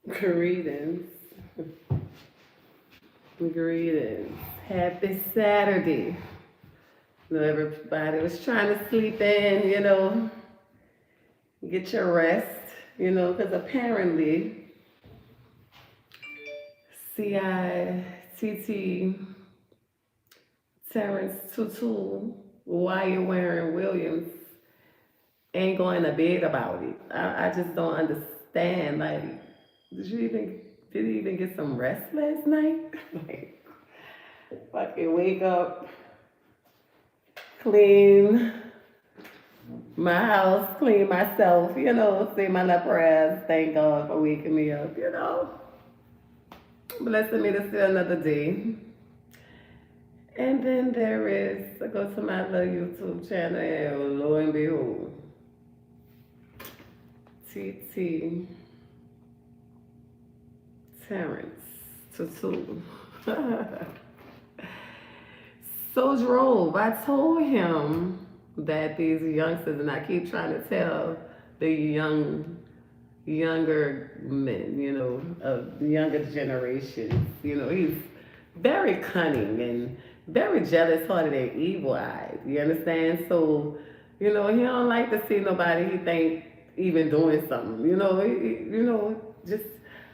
Greetings. Greetings. Happy Saturday. Everybody was trying to sleep in, get your rest, because apparently CITT Terrance TuTu, why you wearing Williams, ain't going to bed about it. I just don't understand. Like, did you even get some rest last night? Like, fucking wake up, clean my house, clean myself, say my little prayers, thank God for waking me up, blessing me to see another day. And then I go to my little YouTube channel, and lo and behold, TT Terrance TuTu. So drove. I told him that these youngsters, and I keep trying to tell the younger men, of the younger generation, he's very cunning and very jealous hearted and evil eyed. You understand? So, he don't like to see nobody he think even doing something. Just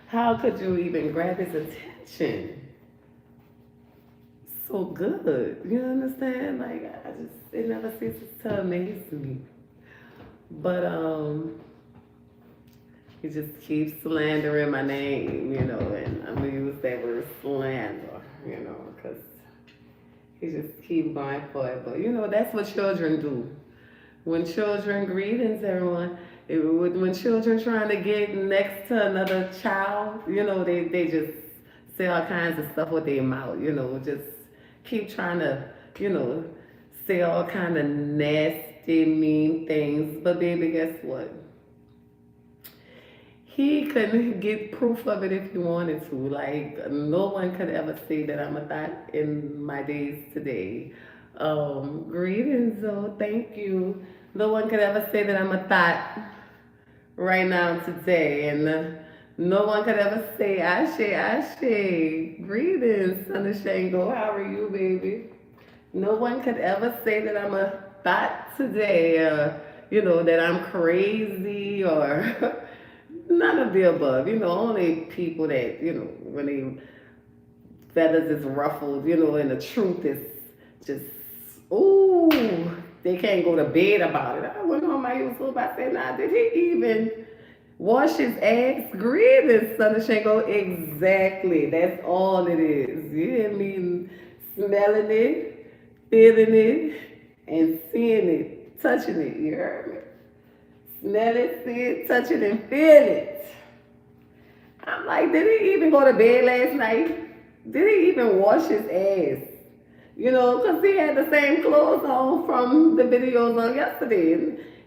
how could you even grab his attention? So good. You understand? Like it never ceases to amaze me. But he just keeps slandering my name, and I'm gonna use that word slander, because he just keep going for it. But that's what children do. When children, greetings everyone. When children trying to get next to another child, they just say all kinds of stuff with their mouth, just keep trying to, you know, say all kind of nasty, mean things. But baby, guess what? He couldn't get proof of it if he wanted to. Like, no one could ever say that I'm a thought in my days today. Greetings, though. Thank you. No one could ever say that I'm a thought right now today. And no one could ever say, Ashe, Ashe. Greetings, Sunashango. How are you, baby? No one could ever say that I'm a thought today, that I'm crazy or none of the above. Only people that, when they feathers is ruffled, and the truth is just, ooh, they can't go to bed about it. I went on my YouTube, I said, nah, did he even wash his ass? Greetings, Son of Shango. Exactly. That's all it is. You hear me? Smelling it, feeling it, and seeing it, touching it. You heard me? Smell it, see it, touch it, and feel it. I'm like, did he even go to bed last night? Did he even wash his ass? Because he had the same clothes on from the videos on yesterday.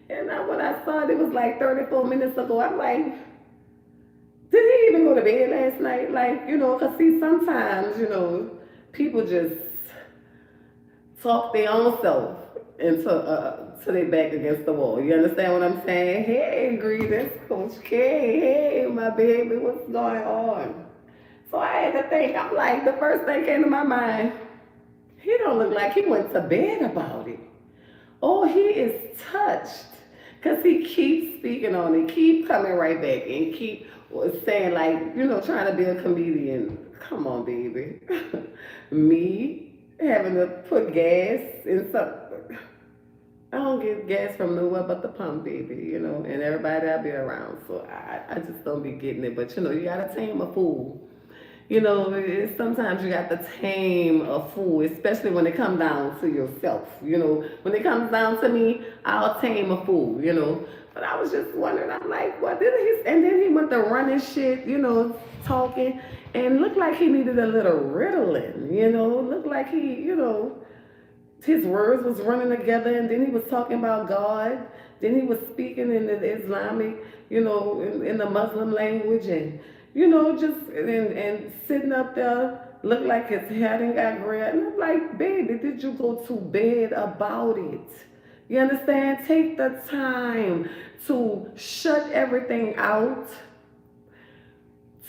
And when I saw it was like 34 minutes ago, I'm like, did he even go to bed last night? Like, because see, sometimes, people just talk their own self to their back against the wall. You understand what I'm saying? Hey, greetings, Coach K. Hey, my baby, what's going on? So I had to think, I'm like, the first thing came to my mind, he don't look like he went to bed about it. Oh, he is touched. Because he keeps speaking on it, keep coming right back and keep saying like, trying to be a comedian. Come on, baby. Me having to put gas in something. I don't get gas from nowhere but the pump, baby, and everybody I be around. So I just don't be getting it. But, you gotta tame a fool. Sometimes you got to tame a fool, especially when it comes down to yourself. When it comes down to me, I'll tame a fool. But I was just wondering, I'm like, what did he? And then he went to running shit, talking, and looked like he needed a little Ritalin. Looked like his words was running together, and then he was talking about God. Then he was speaking in the Islamic, in the Muslim language, and just and sitting up there, looked like his head ain't got gray. And I'm like, baby, did you go to bed about it? You understand? Take the time to shut everything out,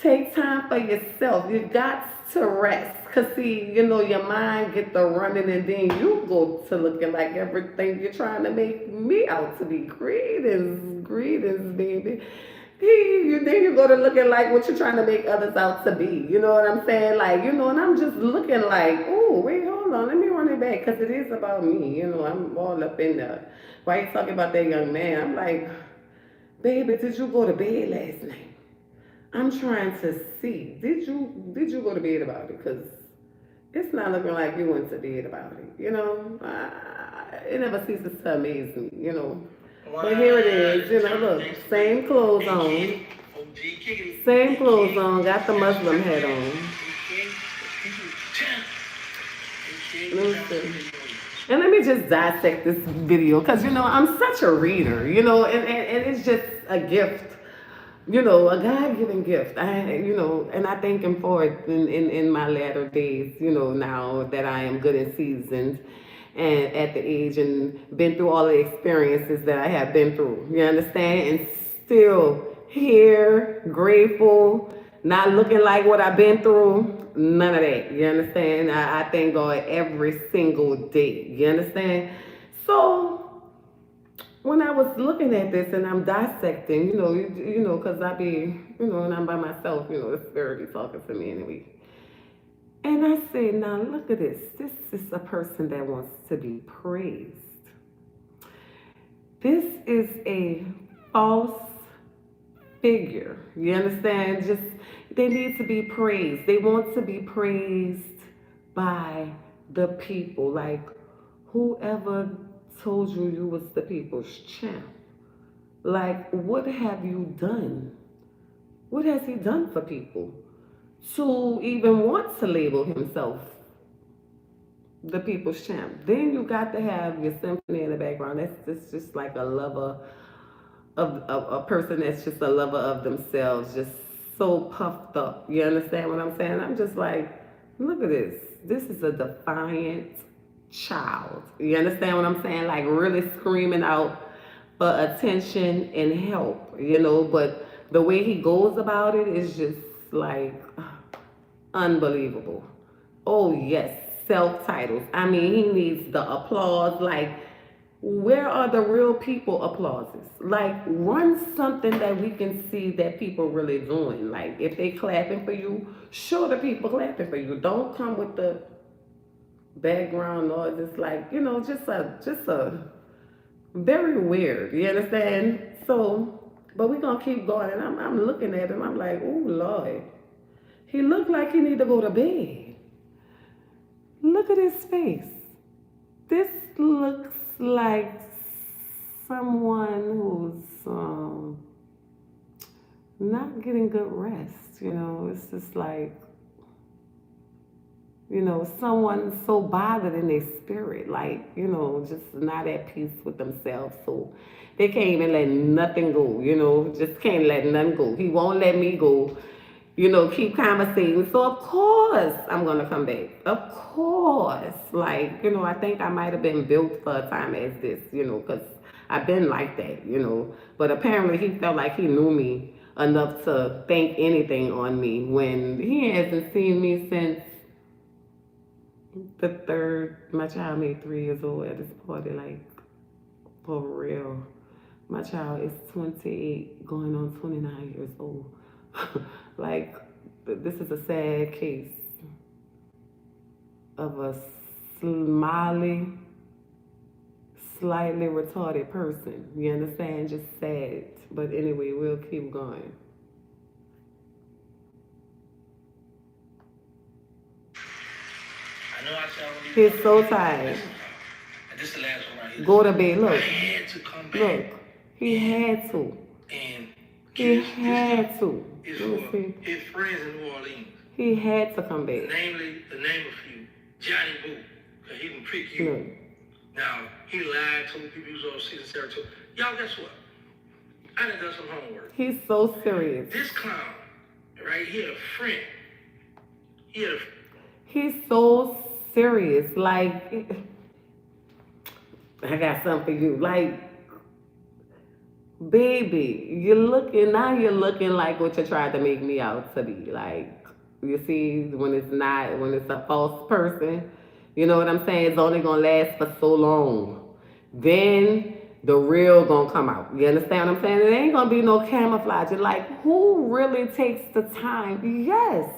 Take time for yourself. You got to rest. Cause see, your mind get the running and then you go to looking like everything you're trying to make me out to be. Greetings, greetings, baby. Then you go to looking like what you're trying to make others out to be. You know what I'm saying? Like, and I'm just looking like, oh, wait, hold on, let me run it back. Cause it is about me. I'm all up in there. Why you talking about that young man? I'm like, baby, did you go to bed last night? I'm trying to see. Did you go to bed about it? Cause it's not looking like you went to bed about it. It never ceases to amaze me. But here it is. Look, same clothes on, same clothes on. Got the Muslim hat on. Let me see. And let me just dissect this video because I'm such a reader, and it's just a gift, a God-given gift. And I thank Him for it in my latter days, now that I am good and seasoned and at the age and been through all the experiences that I have been through. You understand? And still here, grateful, not looking like what I've been through. None of that. You understand? I thank God every single day. You understand? So when I was looking at this and I'm dissecting, because I be, and I'm by myself, the spirit be talking to me anyway. And I said, now look at this. This is a person that wants to be praised. This is a false figure. You understand? Just they need to be praised. They want to be praised by the people. Like whoever told you you was the people's champ. Like what have you done? What has he done for people to even want to label himself the people's champ? Then you got to have your symphony in the background. That's just like a lover of a person that's just a lover of themselves, just so puffed up. You understand what I'm saying? I'm just like, look at this. This is a defiant child. You understand what I'm saying? Like really screaming out for attention and help, but the way he goes about it is just like unbelievable. Oh yes, self-titles. I mean, he needs the applause. Like, where are the real people applauses? Like, run something that we can see that people really doing. Like, if they clapping for you, show the people clapping for you. Don't come with the background noise. It's like, just a very weird. You understand? So, but we're gonna keep going. And I'm looking at him. I'm like, oh Lord, he looked like he need to go to bed. Look at his face. This looks like someone who's not getting good rest. It's just like, someone so bothered in their spirit, like, just not at peace with themselves. So they can't even let nothing go, just can't let nothing go. He won't let me go. Keep conversating. So of course I'm gonna come back. Of course. Like, I think I might have been built for a time as this, because I've been like that, But apparently he felt like he knew me enough to think anything on me when he hasn't seen me since the third. My child made 3 years old at this party, like for real. My child is 28, going on 29 years old. Like, this is a sad case of a smiley, slightly retarded person. You understand? Just sad. But anyway, we'll keep going. He's so tired. This is the last one right here. Go to bed. Look. I had to come back. Look. He had to. And he had to. His friends in New Orleans. He had to come back. Namely, the name of you, Johnny Boo. Because he can pick you. Look. Now, he lied, told people he was on season territory. Y'all, guess what? I done some homework. He's so serious. This clown, right here, a friend. He's so serious. Like, I got something for you. Like, Baby, you're looking like what you tried to make me out to be. Like, you see, when it's a false person, you know what I'm saying? It's only gonna last for so long. Then the real gonna come out. You understand what I'm saying? It ain't gonna be no camouflage. And like, who really takes the time? Yes.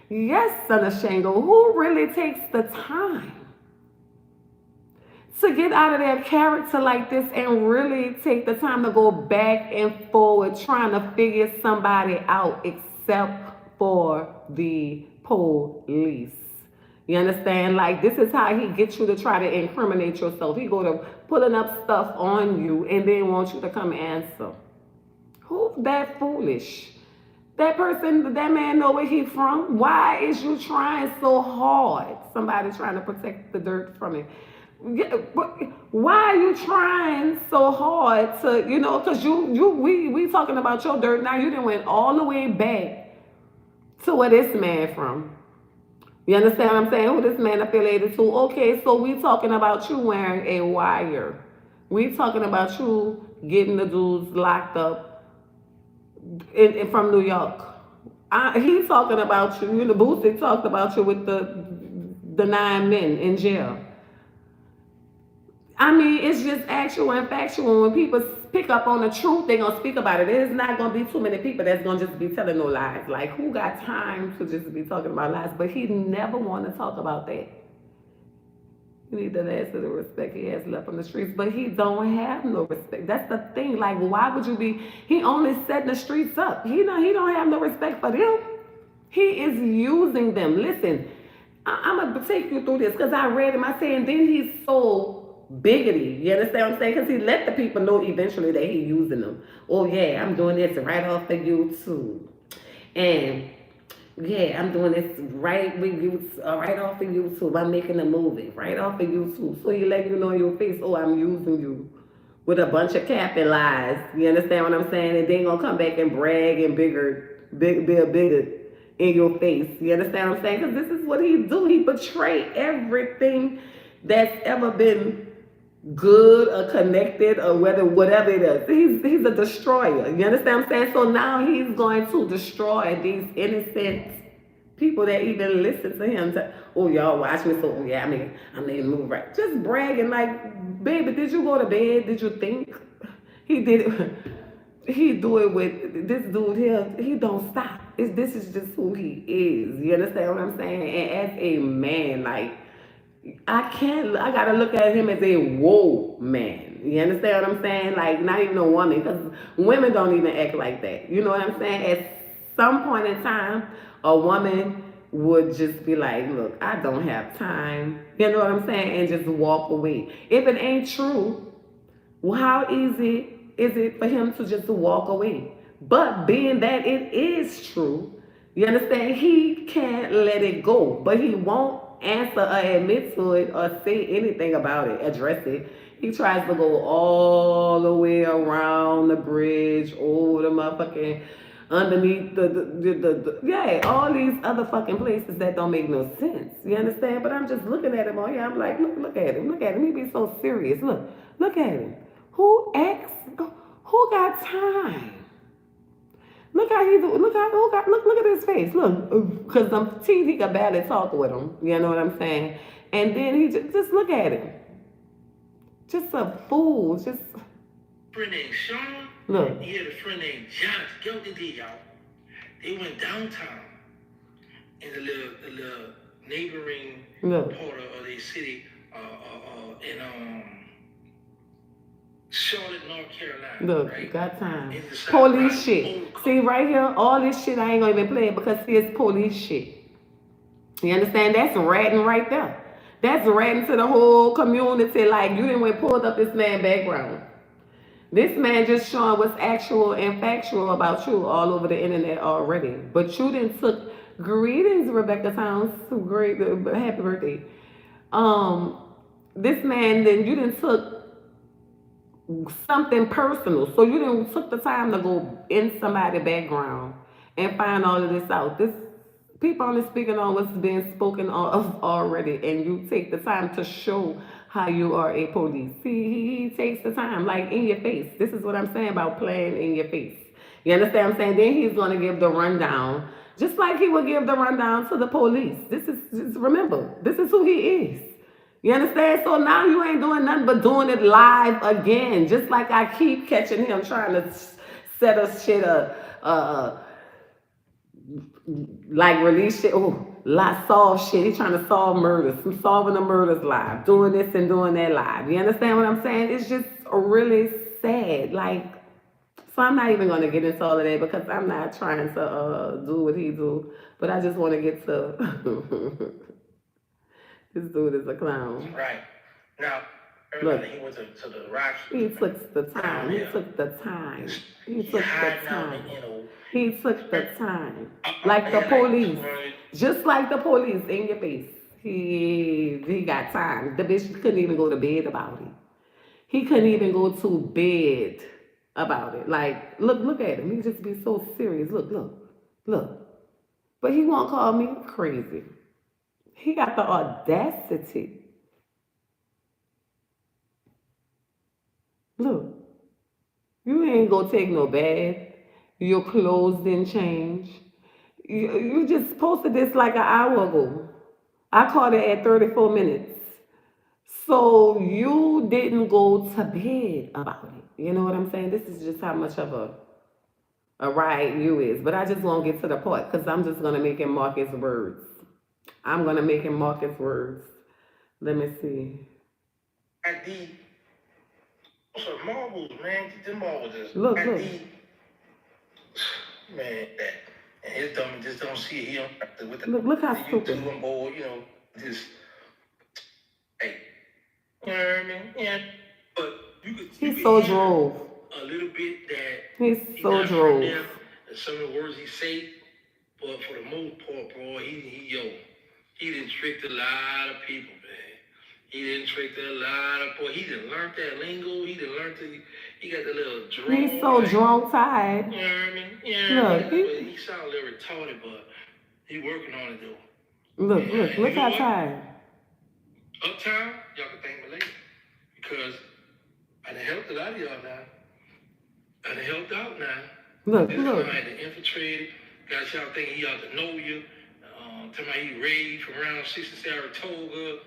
Yes, son of Shango. Who really takes the time to get out of their character like this and really take the time to go back and forward trying to figure somebody out except for the police? You understand? Like, this is how he gets you to try to incriminate yourself. He go to pulling up stuff on you and then wants you to come answer. Who's that foolish? That person, that man know where he from. Why is you trying so hard? Somebody trying to protect the dirt from it. Why are you trying so hard to, because we talking about your dirt now. You done went all the way back to where this man from. You understand what I'm saying? Who this man affiliated to? Okay, so we talking about you wearing a wire. We talking about you getting the dudes locked up from New York. He's talking about you. Boosie talked about you with the 9 men in jail. I mean, it's just actual and factual. When people pick up on the truth, they're going to speak about it. There's not going to be too many people that's going to just be telling no lies. Like, who got time to just be talking about lies? But he never want to talk about that. You need to ask for the respect he has left on the streets. But he don't have no respect. That's the thing. Like, why would you be... He only setting the streets up. He don't have no respect for them. He is using them. Listen, I'm going to take you through this because I read him. I said, and then he's so biggity. You understand what I'm saying? Because he let the people know eventually that he using them. Oh, yeah, I'm doing this right off of YouTube. And... yeah, I'm doing this right with you, right off of YouTube. I'm making a movie right off of YouTube. So he let you know in your face, oh, I'm using you with a bunch of cap and lies. You understand what I'm saying? And then gonna come back and brag and be a bigot in your face. You understand what I'm saying? Because this is what he do. He betray everything that's ever been good or connected or whatever it is. He's a destroyer. You understand what I'm saying? So now he's going to destroy these innocent people that even listen to him. Oh, y'all watch me. So, oh, yeah, I made a move right. Just bragging like, baby, did you go to bed? Did you think? He did it. He do it with this dude here. He don't stop. This is just who he is. You understand what I'm saying? And as a man, like, I gotta look at him as a whoa man. You understand what I'm saying? Like, not even a woman, because women don't even act like that. You know what I'm saying? At some point in time, a woman would just be like, look, I don't have time. You know what I'm saying? And just walk away. If it ain't true, well, how easy is it for him to just walk away? But being that it is true, you understand, he can't let it go. But he won't answer or admit to it or say anything about it, address it. He tries to go all the way around the bridge, over the motherfucking, underneath yeah, all these other fucking places that don't make no sense. You understand? But I'm just looking at him on here. I'm like, look at him. Look at him. He be so serious. Look at him. Who got time? Look how he do. Look at his face. Look, because them teeth, he could barely talk with him. You know what I'm saying? And then he just look at him. Just a fool. Just. Friend named Sean. Look. He had a friend named Josh. Get what they did, y'all? They went downtown in the little neighboring part of their city, in Charlotte, North Carolina. Look, right? got time. Police shit. See right here, all this shit I ain't gonna even play it because it's police shit. You understand? That's ratting right there. That's ratting to the whole community. Like, you didn't went pulled up this man's background. This man just showing what's actual and factual about you all over the internet already. But you didn't took greetings, Rebecca Towns. Great, happy birthday. This man, then you didn't took something personal. So you didn't took the time to go in somebody's background and find all of this out. This people only speaking on what's being spoken of already, and you take the time to show how you are a police. He takes the time, like in your face. This is what I'm saying about playing in your face. You understand what I'm saying? Then he's going to give the rundown, just like he would give the rundown to the police. This is, just remember, this is who he is. You understand? So now you ain't doing nothing but doing it live again. Just like I keep catching him trying to set us shit up. Like release shit. Oh, like solve shit. He's trying to solve murders. I'm solving the murders live. Doing this and doing that live. You understand what I'm saying? It's just really sad. Like, so I'm not even gonna get into all of that because I'm not trying to do what he do. But I just want to get to this dude is a clown. Right. Now, look, he went to the rocks. He took the time. He took the time. He took the time. He took the time. Like the police. Just like the police in your face. He got time. The bitch couldn't even go to bed about it. He couldn't even go to bed about it. Like, look at him. He just be so serious. Look. But he won't call me crazy. He got the audacity. Look, you ain't gonna take no bath. Your clothes didn't change. You just posted this like an hour ago. I caught it at 34 minutes. So you didn't go to bed about it. You know what I'm saying? This is just how much of a riot you is. But I just won't get to the part because I'm just gonna make him mark his words. I'm gonna make him mark his words. Let me see. At the marbles, man. Them marbles just look. Man, that and his dummy just don't see it. He don't with the look how stupid. YouTube on board, just hey, you know what I mean? Yeah, but he's so drove. A little bit that he's so drove. And some of the words he say, but for the most part, bro, he done tricked a lot of people, man. He done tricked a lot of boy. He done learned that lingo. He got the little drone. He's so drunk tired. You know what I mean? Yeah. Look, he sound a little retarded, but he working on it though. Look how tired. Uptown, y'all can thank me later. Because I done helped a lot of y'all now. I done helped out now. Look. I had to infiltrate it. Got y'all thinking he ought to know you. Tell me he raised from around 60 Saratoga.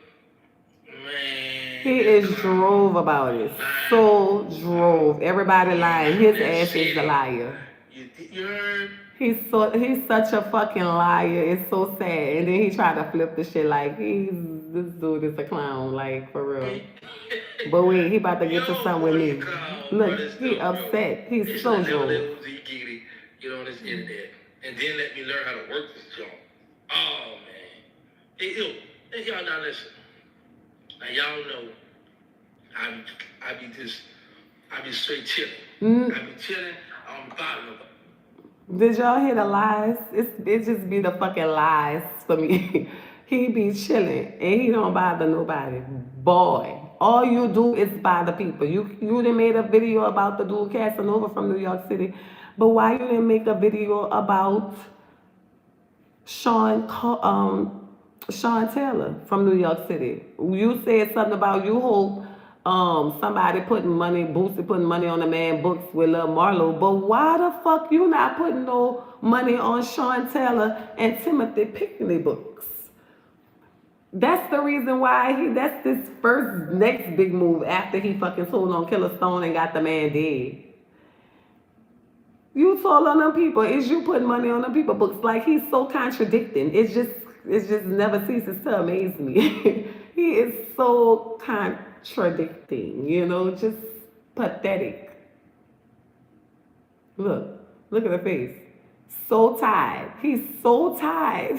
Man. He is drove about it. So drove. Everybody lying. His ass is the liar. You heard? He's such a fucking liar. It's so sad. And then he tried to flip the shit like this dude is a clown, like for real. But wait, he about to get to something with me. Look, he upset. He's so drove. Get on this internet and then let me learn how to work this joint. Oh man. Hey, y'all now listen. Now y'all know I be straight chilling. I be chilling on the bottom of it. Did y'all hear the lies? It just be the fucking lies for me. He be chilling and he don't bother nobody. Boy, all you do is bother people. You done made a video about the dude Casanova from New York City, but why you didn't make a video about Sean Taylor from New York City? You said something about you hope somebody Boosie putting money on the man books with Lil Marlo, but why the fuck you not putting no money on Sean Taylor and Timothy Pickney books? That's the reason why that's his next big move after he fucking told on Killer Stone and got the man dead. You told on them people, is you putting money on them people books? Like, he's so contradicting. It just never ceases to amaze me. He is so contradicting, just pathetic. Look at the face. So tired. He's so tired.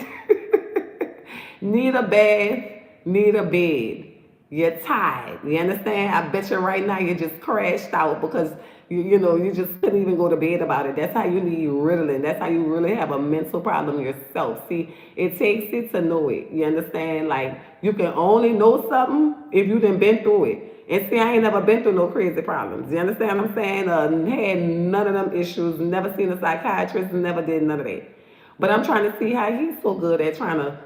Need a bath, need a bed. You're tired. You understand? I bet you right now you just crashed out because you just couldn't even go to bed about it. That's how you need Ritalin. That's how you really have a mental problem yourself. See, it takes it to know it. You understand? Like, you can only know something if you done been through it. And see, I ain't never been through no crazy problems. You understand what I'm saying? Had none of them issues, never seen a psychiatrist, never did none of that. But I'm trying to see how he's so good at trying to,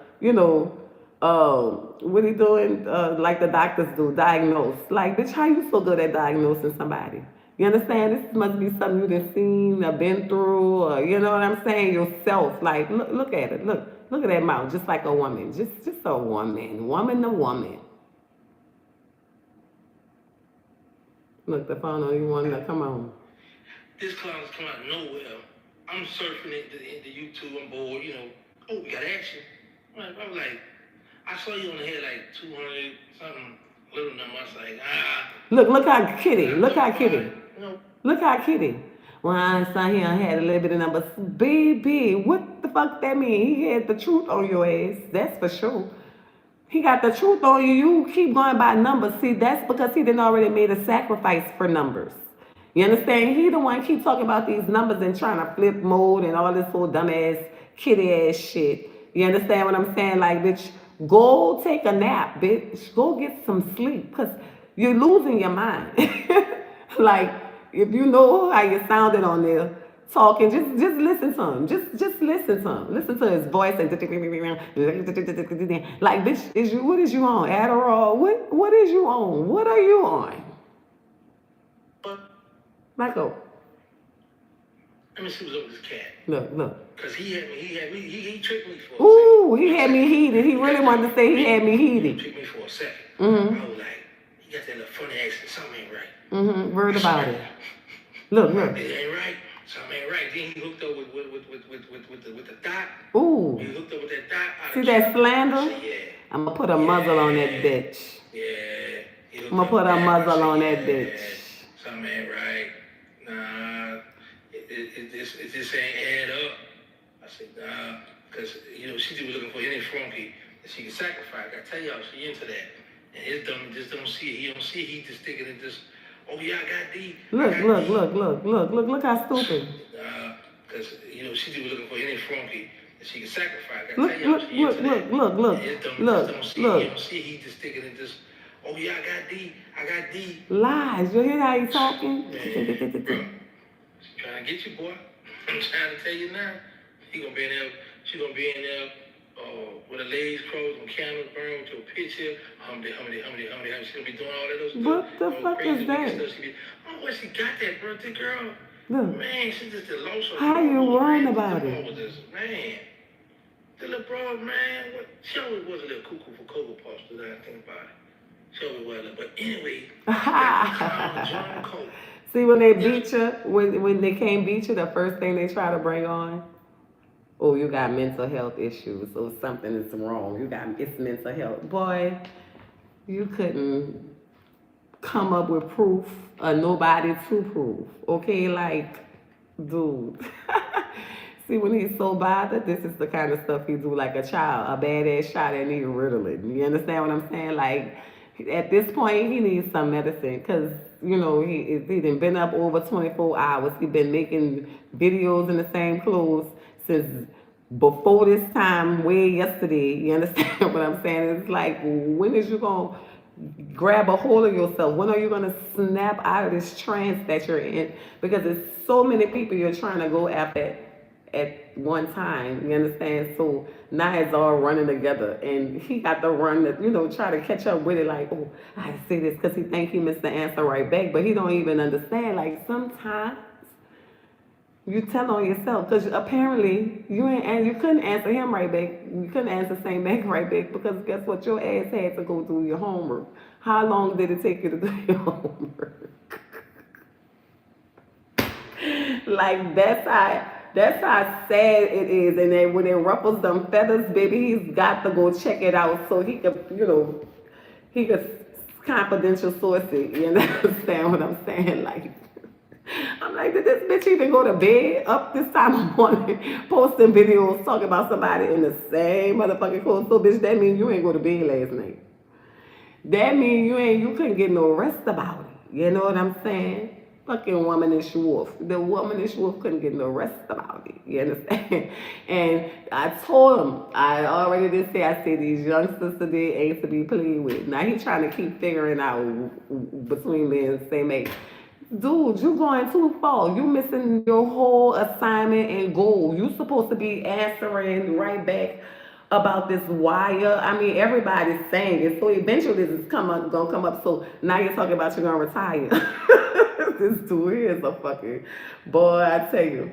What he doing? Like the doctors do, diagnose. Like, bitch, how you so good at diagnosing somebody? You understand? This must be something you done seen or been through, or you know what I'm saying? Yourself. Like, look at it. Look at that mouth, just like a woman. Just a woman to woman. Look, the phone on you want to come on. This clown has come out of nowhere. I'm surfing the YouTube. I'm bored. Oh, we got action. I was like, I saw you on the head like 200 something little number. I was like, Look how kitty. Look how kitty. Look how kitty. When I saw him, I had a little bit of numbers. Baby, what the fuck that mean? He had the truth on your ass. That's for sure. He got the truth on you. You keep going by numbers. See, that's because he didn't already made a sacrifice for numbers. You understand? He the one keep talking about these numbers and trying to flip mode and all this whole dumbass kitty ass shit. You understand what I'm saying? Like, bitch, go take a nap, bitch. Go get some sleep, cause you're losing your mind. Like, if you know how you sounded on there talking, just listen to him. Just listen to him. Listen to his voice and like, bitch, what is you on? Adderall? What is you on? What are you on? Michael. Let me see what's up with this cat. Look. Cause he tricked me for a Ooh, he had me heated. He really wanted to say he had me heated. He tricked me for a second. Mm-hmm. I was like, he got that little funny accent. Something ain't right. Mm-hmm. Word about it. Look. It ain't right. Something ain't right. Then he hooked up with the dot. Ooh. He hooked up with that dot. See that slander? Said, yeah. I'm gonna put a muzzle on that bitch. Yeah. I'm gonna put a muzzle on that bitch. Something ain't right. Nah. It just ain't add up. I said, nah. Because, she was looking for any flunky that she could sacrifice. I tell y'all, she into that. And his dumb just don't see it. He don't see it. He just thinking it just, oh yeah, I got D. Look how stupid. Because, she was looking for any flunky that she could sacrifice. I tell y'all, she into that. Look. His dumb just don't see it. He don't see it. He just thinking it just, oh yeah, I got D. Lies. You hear how he's talking? Trying to get you, boy. I'm trying to tell you now. She gonna be in there with her legs crossed and candles burned with your picture. Humdy. She's gonna be doing all of those stuff. What the fuck is that? Where she got that birthday girl? Look. Man, she just lost her. How you worrying about it? Man. The little bro, man, she always was a little cuckoo for Cocoa Puffs, but I think about it. She always was a little, but anyway, John Cole. See, when they beat you, when they can't beat you, the first thing they try to bring on, oh, you got mental health issues, or something is wrong. It's mental health. Boy, you couldn't come up with proof or nobody to prove. Okay, like, dude. See, when he's so bothered, this is the kind of stuff he do like a child, a badass shot and need Ritalin. You understand what I'm saying? Like, at this point, he needs some medicine because, he done been up over 24 hours. He been making videos in the same clothes since before this time, way yesterday. You understand what I'm saying? It's like, when is you going to grab a hold of yourself? When are you going to snap out of this trance that you're in? Because there's so many people you're trying to go after at one time, you understand? So now it's all running together, and he got to run to, try to catch up with it. Like, oh, I say this because he think he missed the answer right back, but he don't even understand. Like, sometimes you tell on yourself because apparently you couldn't answer him right back. You couldn't answer same back right back because guess what? Your ass had to go do your homework. How long did it take you to do your homework? Like, that's how sad it is. And then when it ruffles them feathers, baby, he's got to go check it out so he could, he could confidential source it. You understand what I'm saying? Like, I'm like, did this bitch even go to bed up this time of morning posting videos talking about somebody in the same motherfucking clothes? So, bitch, that means you ain't go to bed last night. That means you couldn't get no rest about it. You know what I'm saying? Fucking womanish wolf. The womanish wolf couldn't get no rest about it. You understand? And I told him, I already did say, I said these youngsters today ain't to be played with. Now he trying to keep figuring out between me and same age. Dude, you going too far. You missing your whole assignment and goal. You supposed to be answering right back about this wire. I mean, everybody's saying it. So eventually this is gonna come up. So now you're talking about you're gonna retire. This dude here is a fucking boy, I tell you.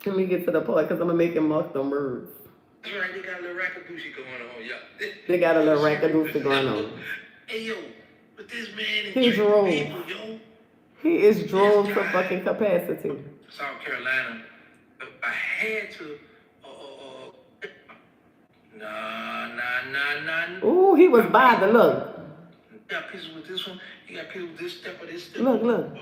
Let me get to the point because I'm gonna make him mark them words. That's right, they got a little rackadoochie going on, yeah. They got a little rackadoochie going on. Hey, yo, but this man He is drove. people, yo. He is drove to fucking capacity. South Carolina, I had to, nah. Ooh, he was by the look. You got pieces with this one, you got people with this step or this step. Look.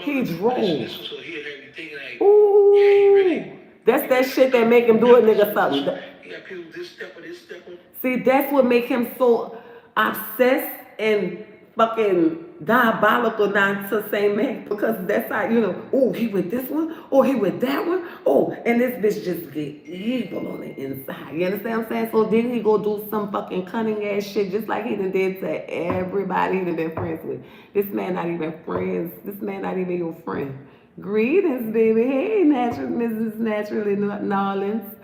He drove. This one, so he had me thinking like, Ooh. yeah, he really. That's that shit that make him do a nigga something. You got people with this step or this step. See, that's what make him so obsessed and fucking diabolical not to say man, because that's how, you know, oh, he with this one, oh, he with that one, oh, and this bitch just get evil on the inside. You understand what I'm saying? So then he go do some fucking cunning ass shit just like he done did to everybody he done been friends with. This man not even friends. This man not even your friend. Greetings, baby. Hey, Mrs. Naturally Nolans.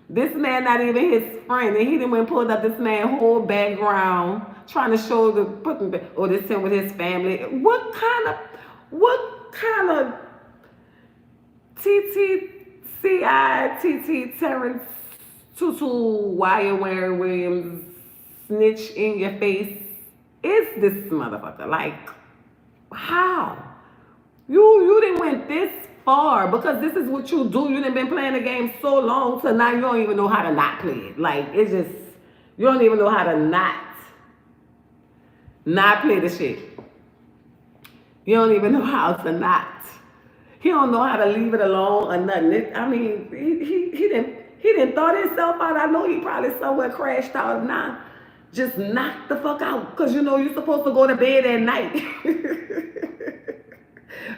This man not even his friend, and he done went pulled up this man whole background, trying to show this him with his family. What kind of Terrance, TuTu, wire wearing Williams, snitch in your face is this motherfucker? Like, how? You didn't went this far because this is what you do. You done been playing the game so long till now you don't even know how to not play it. Like, it's just, you don't even know how to not play the shit. You don't even know how to not. He don't know how to leave it alone or nothing. I mean, he didn't thought himself out. I know he probably somewhere crashed out now. Just knocked the fuck out. Because you know you're supposed to go to bed at night.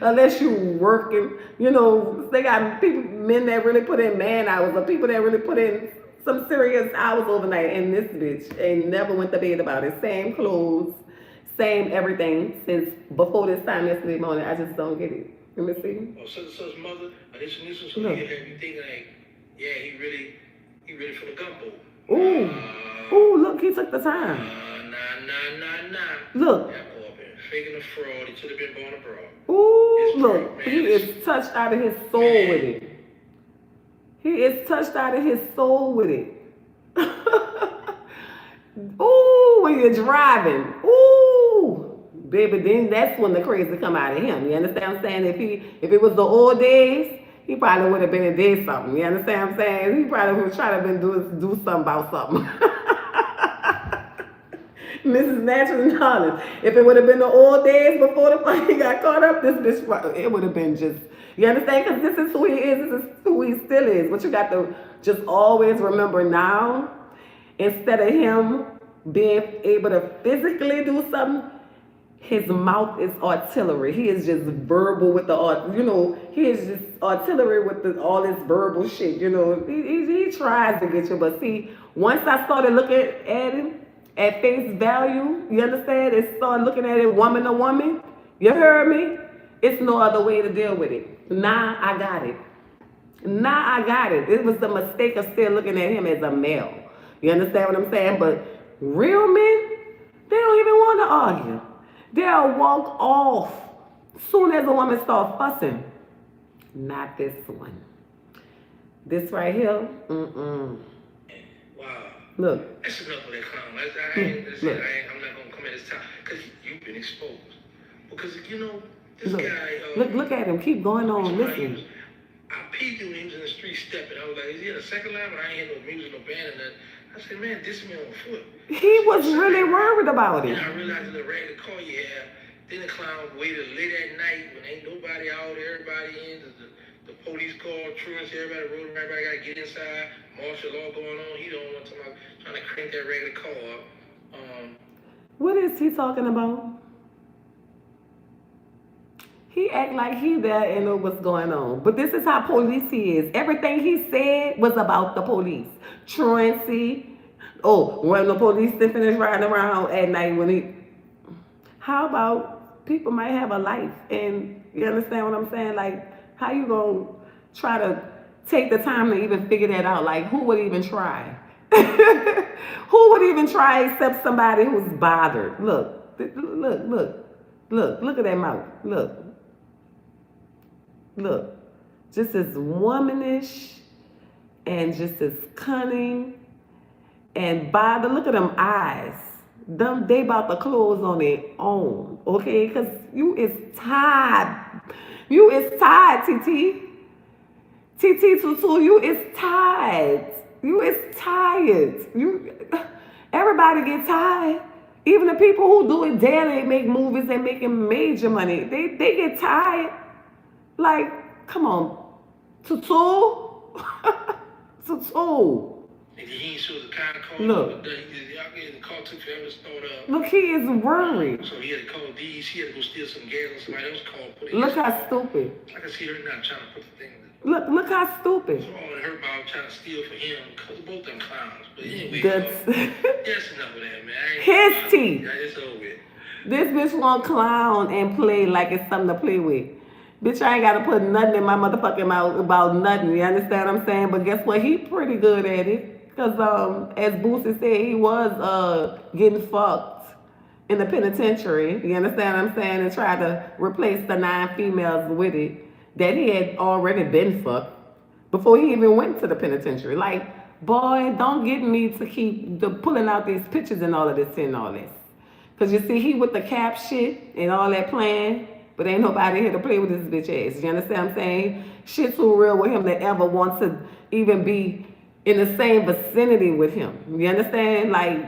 Unless you working, you know, they got men that really put in man hours or people that really put in some serious hours overnight. And this bitch ain't never went to bed about it. Same clothes, same everything since before this time yesterday morning. I just don't get it. Let me see. Oh, such mother, and this one, so he had me thinking like, yeah, he really for the gumbo. Ooh, look, he took the time. Nah. Look. That boy been faking a fraud. He should have been born abroad. Ooh, look, he is touched out of his soul with it. He is touched out of his soul with it. Ooh, when you're driving. Ooh, baby, then that's when the crazy come out of him. You understand what I'm saying? If it was the old days, he probably would have been and did something. You understand what I'm saying? He probably would try to do something about something. Mrs. Natural Knowledge. If it would have been the old days before the fight he got caught up, this bitch, it would have been just, you understand? Because this is who he is. This is who he still is. But you got to just always remember now, instead of him being able to physically do something, his mouth is artillery. He is just verbal with the art. You know, he is just artillery with all this verbal shit. You know, he tries to get you. But see, once I started looking at him at face value, you understand? It started looking at it woman to woman. You heard me? It's no other way to deal with it. Nah, I got it. It was the mistake of still looking at him as a male. You understand what I'm saying? But real men, they don't even want to argue. They'll walk off soon as a woman starts fussing. Not this one. This right here, Wow. Look. That's enough of that clown. I'm not going to come at this time because you've been exposed. Because, you know, this guy... Look at him. Keep going on. Listen. I peeped him when he was in the street stepping. I was like, is he in the second line? But I ain't hear no music, no band, and nothing. I said, man, this man on foot. He was really worried about it. And I realized the ragged car you have. Then the clown waited late at night when ain't nobody out, everybody in. The police called, truants, everybody rode, everybody got to get inside. Martial law going on. He don't want to trying to crank that regular car up. What is he talking about? He act like he there and know what's going on. But this is how police he is. Everything he said was about the police. Truancy. Oh, when the police finish riding around at night when he... How about people might have a life? And you understand what I'm saying? Like, how you gonna try to take the time to even figure that out? Like, who would even try? Who would even try except somebody who's bothered? Look at that mouth. Look. Just as womanish and just as cunning and bothered. Look at them eyes. They about to close on their own, okay? Because you is tired. You is tired, TT. TuTu, you is tired. You is tired. Everybody get tired. Even the people who do it daily, make movies, they making major money. They get tired. Like, come on, TuTu, TuTu. And he ain't sure the kind of call. Look. Y'all getting the call took forever to start up. Look, he is worried. So he had to call these. He had to go steal some gas on somebody else's car. Look how stupid. I can see her now trying to put the thing. Look how stupid. So all her mouth trying to steal for him because both them clowns. But anyway, That's enough of that, man. his teeth. Yeah, it's over with. This bitch want clown and play like it's something to play with. Bitch, I ain't gotta put nothing in my motherfucking mouth about nothing. You understand what I'm saying? But guess what? He pretty good at it. Cause as Boosie said, he was getting fucked in the penitentiary. You understand what I'm saying? And tried to replace the 9 females with it that he had already been fucked before he even went to the penitentiary. Like, boy, don't get me to keep pulling out these pictures and all of this and all this. Cause you see, he with the cap shit and all that playing, but ain't nobody here to play with this bitch ass. You understand what I'm saying? Shit too real with him to ever want to even be in the same vicinity with him. You understand? Like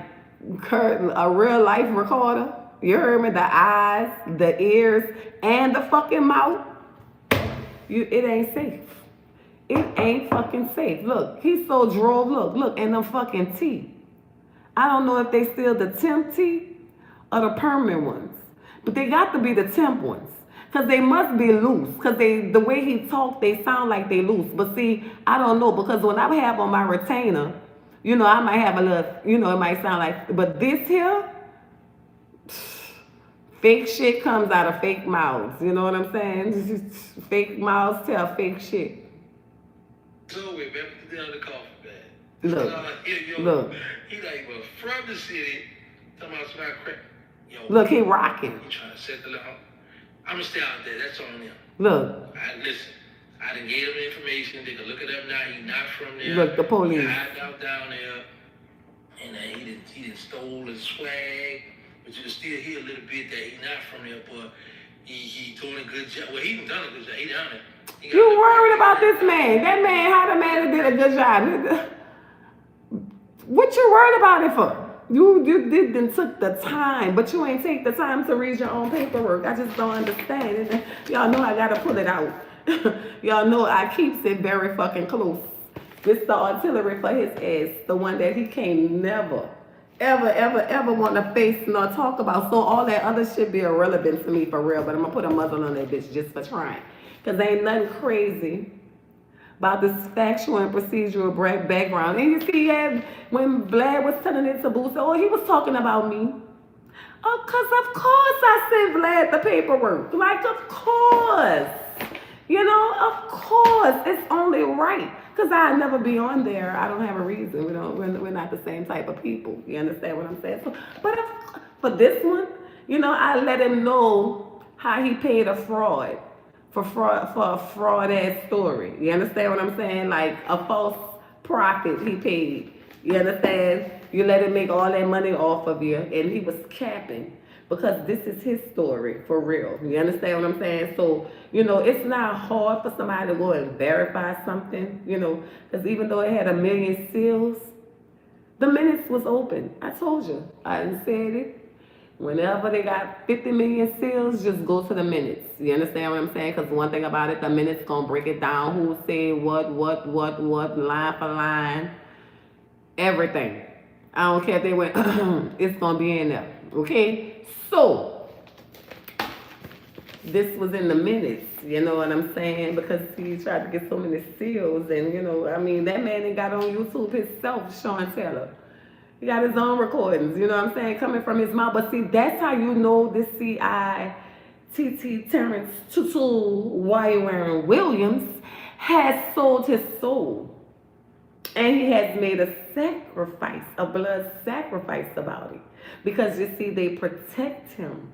a real life recorder. You heard me? The eyes, the ears, and the fucking mouth. It ain't safe. It ain't fucking safe. Look, he so drove. Look, and them fucking teeth. I don't know if they still the temp teeth or the permanent ones, but they got to be the temp ones. Cause they must be loose. Cause the way he talk, they sound like they loose. But see, I don't know, because when I have on my retainer, I might have a little, it might sound like, but this here, fake shit comes out of fake mouths. You know what I'm saying? Fake mouths tell fake shit. So we remember to the other coffee bag. Look. He like, well, from the city, talking about some crap. Look, he rocking. He trying to set the law. I'm gonna stay out there. That's on them. Look. Listen. I done gave them information. They can look it up now. He's not from there. Look, the police. He hiding out down there, and he done stole his swag. But you can still hear a little bit that he's not from there, but he doing a good job. Well, he done a good job. He down there. You worried about this man? That man, how the man did a good job? What you worried about it for? You didn't took the time, but you ain't take the time to read your own paperwork. I just don't understand. And y'all know I gotta pull it out. Y'all know I keeps it very fucking close. This the artillery for his ass, the one that he can't never, ever want to face nor talk about. So all that other shit be irrelevant to me for real. But I'm gonna put a muzzle on that bitch just for trying, cause ain't nothing crazy about this factual and procedural background. And you see, when Vlad was telling it to Boosie, he was talking about me. Oh, because of course I sent Vlad the paperwork. Like, of course. Of course. It's only right. Because I'd never be on there. I don't have a reason. We're not the same type of people. You understand what I'm saying? So, but for this one, I let him know how he paid a fraud. For a fraud ass story. You understand what I'm saying? Like a false profit he paid. You understand? You let him make all that money off of you, and he was capping because this is his story for real. You understand what I'm saying? So, it's not hard for somebody to go and verify something, because even though it had 1 million seals, the minutes was open. I told you. I done said it. Whenever they got 50 million seals, just go to the minutes. You understand what I'm saying? Because one thing about it, the minutes gonna break it down. Who said what, line for line, everything. I don't care if they went, it's gonna be in there. Okay? So, this was in the minutes. You know what I'm saying? Because he tried to get so many seals. And, that man ain't got on YouTube himself, Sean Taylor. He got his own recordings, coming from his mouth. But see, that's how you know this CI, Terrance, TuTu, Williams has sold his soul. And he has made a sacrifice, a blood sacrifice about it. Because you see, they protect him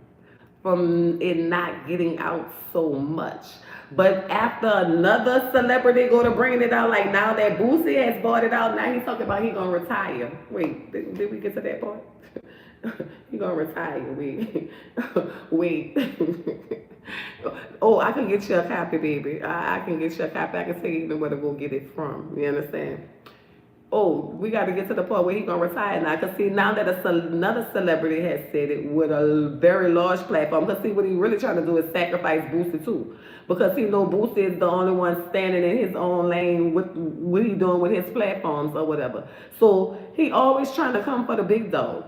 from it not getting out so much. But after another celebrity go to bring it out, like now that Boosie has bought it out, now he's talking about he gonna retire. Wait, did we get to that part? He gonna retire. Wait, wait. Oh, I can get you a copy, baby. I can get you a copy. I can tell you even where to go get it from. You understand? Oh, we got to get to the point where he gonna retire now. Cause see, now that another celebrity has said it with a very large platform. Cause see, what he really trying to do is sacrifice Boosie too, because he know Boosie is the only one standing in his own lane with what he doing with his platforms or whatever. So he always trying to come for the big dog.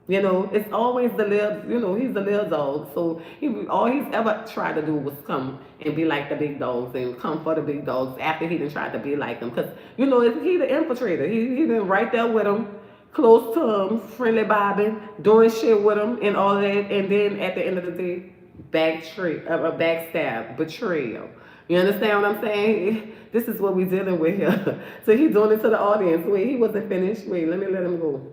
You know, it's always the little, he's the little dog. So all he's ever tried to do was come and be like the big dogs and come for the big dogs after he done tried to be like them. Because, he the infiltrator. He been right there with them, close to him, friendly bobbing, doing shit with him and all that. And then at the end of the day, backstab, betrayal. You understand what I'm saying? This is what we dealing with here. So he doing it to the audience. Wait, he wasn't finished. Wait, let me let him go.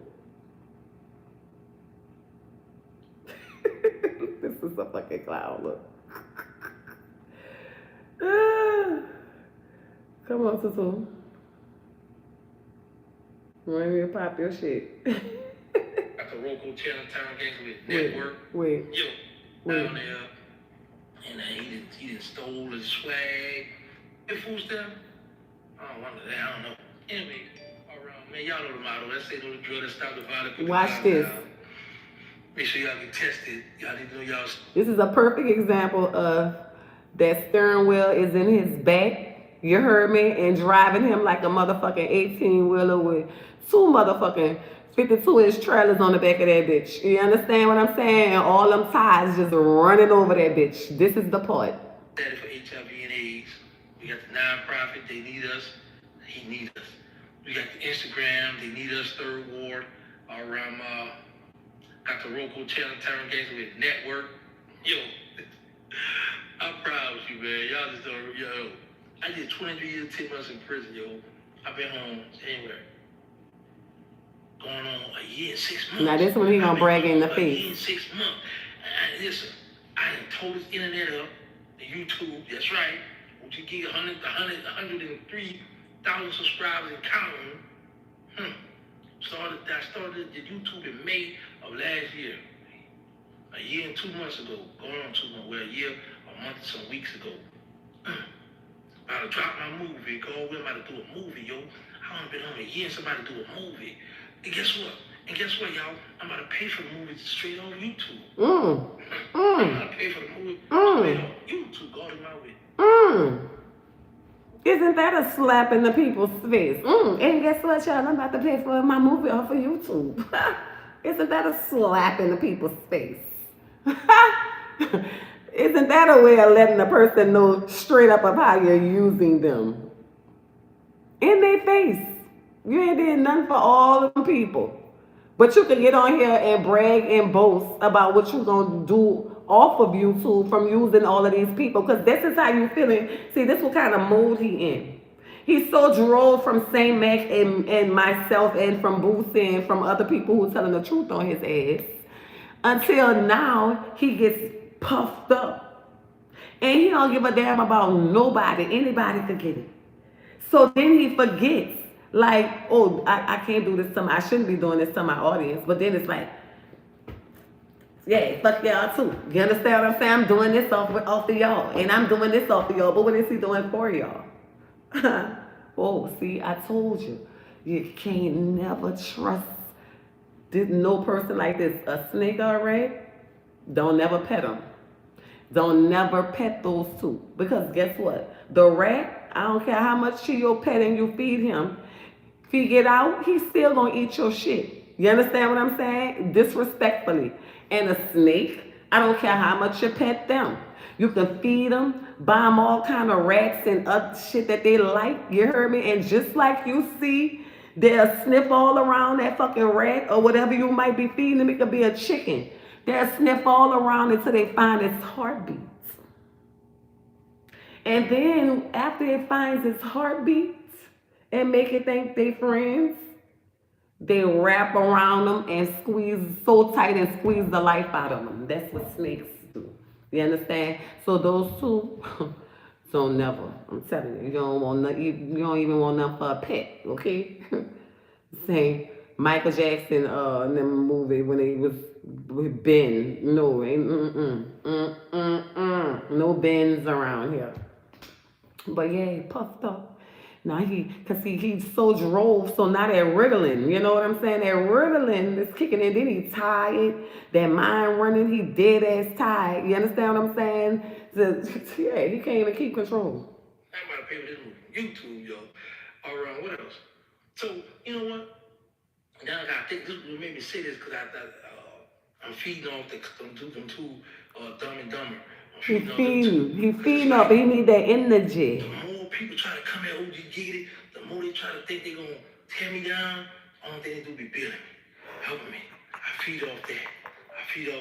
This is a fucking clown. Look. Come on, TuTu. Run me and pop your shit. Got the local channel Town Games with Network. Wait. Down there. And he done stole his swag. If who's there? I don't wonder that. I don't know. Anyway, all right, man, y'all know the motto. Let's say no the drill that stop the violence. Watch this. Make sure y'all get tested. Y'all need to know y'all. This is a perfect example of that steering wheel is in his back. You heard me? And driving him like a motherfucking 18-wheeler with two motherfucking 52-inch trailers on the back of that bitch. You understand what I'm saying? And all them tires just running over that bitch. This is the part. Daddy for HIV and AIDS. We got the nonprofit. They need us. He needs us. We got the Instagram. They need us. Third Ward. Around got the local channel Terrance with Network. Yo, I'm proud of you, man. Y'all just don't, yo. I did 23 years, 10 months in prison, yo. I've been home anywhere. Going on a year and 6 months. Now this one he gonna brag in the face. A year and 6 months. Listen, I done told this internet up, the YouTube, that's right. Would you get 103,000 subscribers and counting? I started the YouTube in May of last year. A year and 2 months ago. Going on 2 months. Well, a year, a month, some weeks ago. About to drop my movie. We're about to do a movie, yo. I haven't been on a year and somebody do a movie. And guess what? Y'all? I'm about to pay for the movie straight on YouTube. I'm about to pay for the movie straight on YouTube. Go to my way. Isn't that a slap in the people's face? And guess what, y'all? I'm about to pay for my movie off of YouTube. Isn't that a slap in the people's face? Isn't that a way of letting the person know straight up of how you're using them? In their face. You ain't did nothing for all of them people. But you can get on here and brag and boast about what you're going to do off of YouTube from using all of these people. Because this is how you feeling. See, this is what kind of mood he in. He's so drove from Saint Mac and myself and from Boosie and from other people who telling the truth on his ass. Until now, he gets puffed up. And he don't give a damn about nobody. Anybody could get it. So then he forgets. Like, oh, I can't do this to I shouldn't be doing this to my audience. But then it's like, yeah, fuck y'all too. You understand what I'm saying? I'm doing this off of y'all. And I'm doing this off of y'all. But what is he doing for y'all? Oh, see, I told you. You can't never trust no person like this. A snake or a rat, don't never pet them. Don't never pet those two. Because guess what? The rat, I don't care how much you pet and you feed him. If he get out, he's still going to eat your shit. You understand what I'm saying? Disrespectfully. And a snake, I don't care how much you pet them. You can feed them, buy them all kind of rats and other shit that they like. You heard me? And just like you see, they'll sniff all around that fucking rat or whatever you might be feeding them. It could be a chicken. They'll sniff all around until they find its heartbeat. And then after it finds its heartbeat, and make it think they friends, they wrap around them and squeeze so tight and squeeze the life out of them. That's what snakes do. You understand? So those two, don't never. I'm telling you, you don't want no, you don't even want nothing for a pet. Okay? Same Michael Jackson in the movie when he was with Ben. No, no Bens around here. But yeah, he puffed up. Now cause he's so drove, so now that Ritalin, you know what I'm saying? That Ritalin is kicking in, then he tired, that mind running, he dead ass tired. You understand what I'm saying? Yeah, he can't even keep control. I might pay for this movie, YouTube, yo. Or what else? So, you know what? Now I gotta think, this made me say this because I'm feeding off them two Dumb and Dumber. He feeding up, he need that energy. The more people try to come at OG get it, the more they try to think they're gonna tear me down. All they do be building me, helping me. I feed off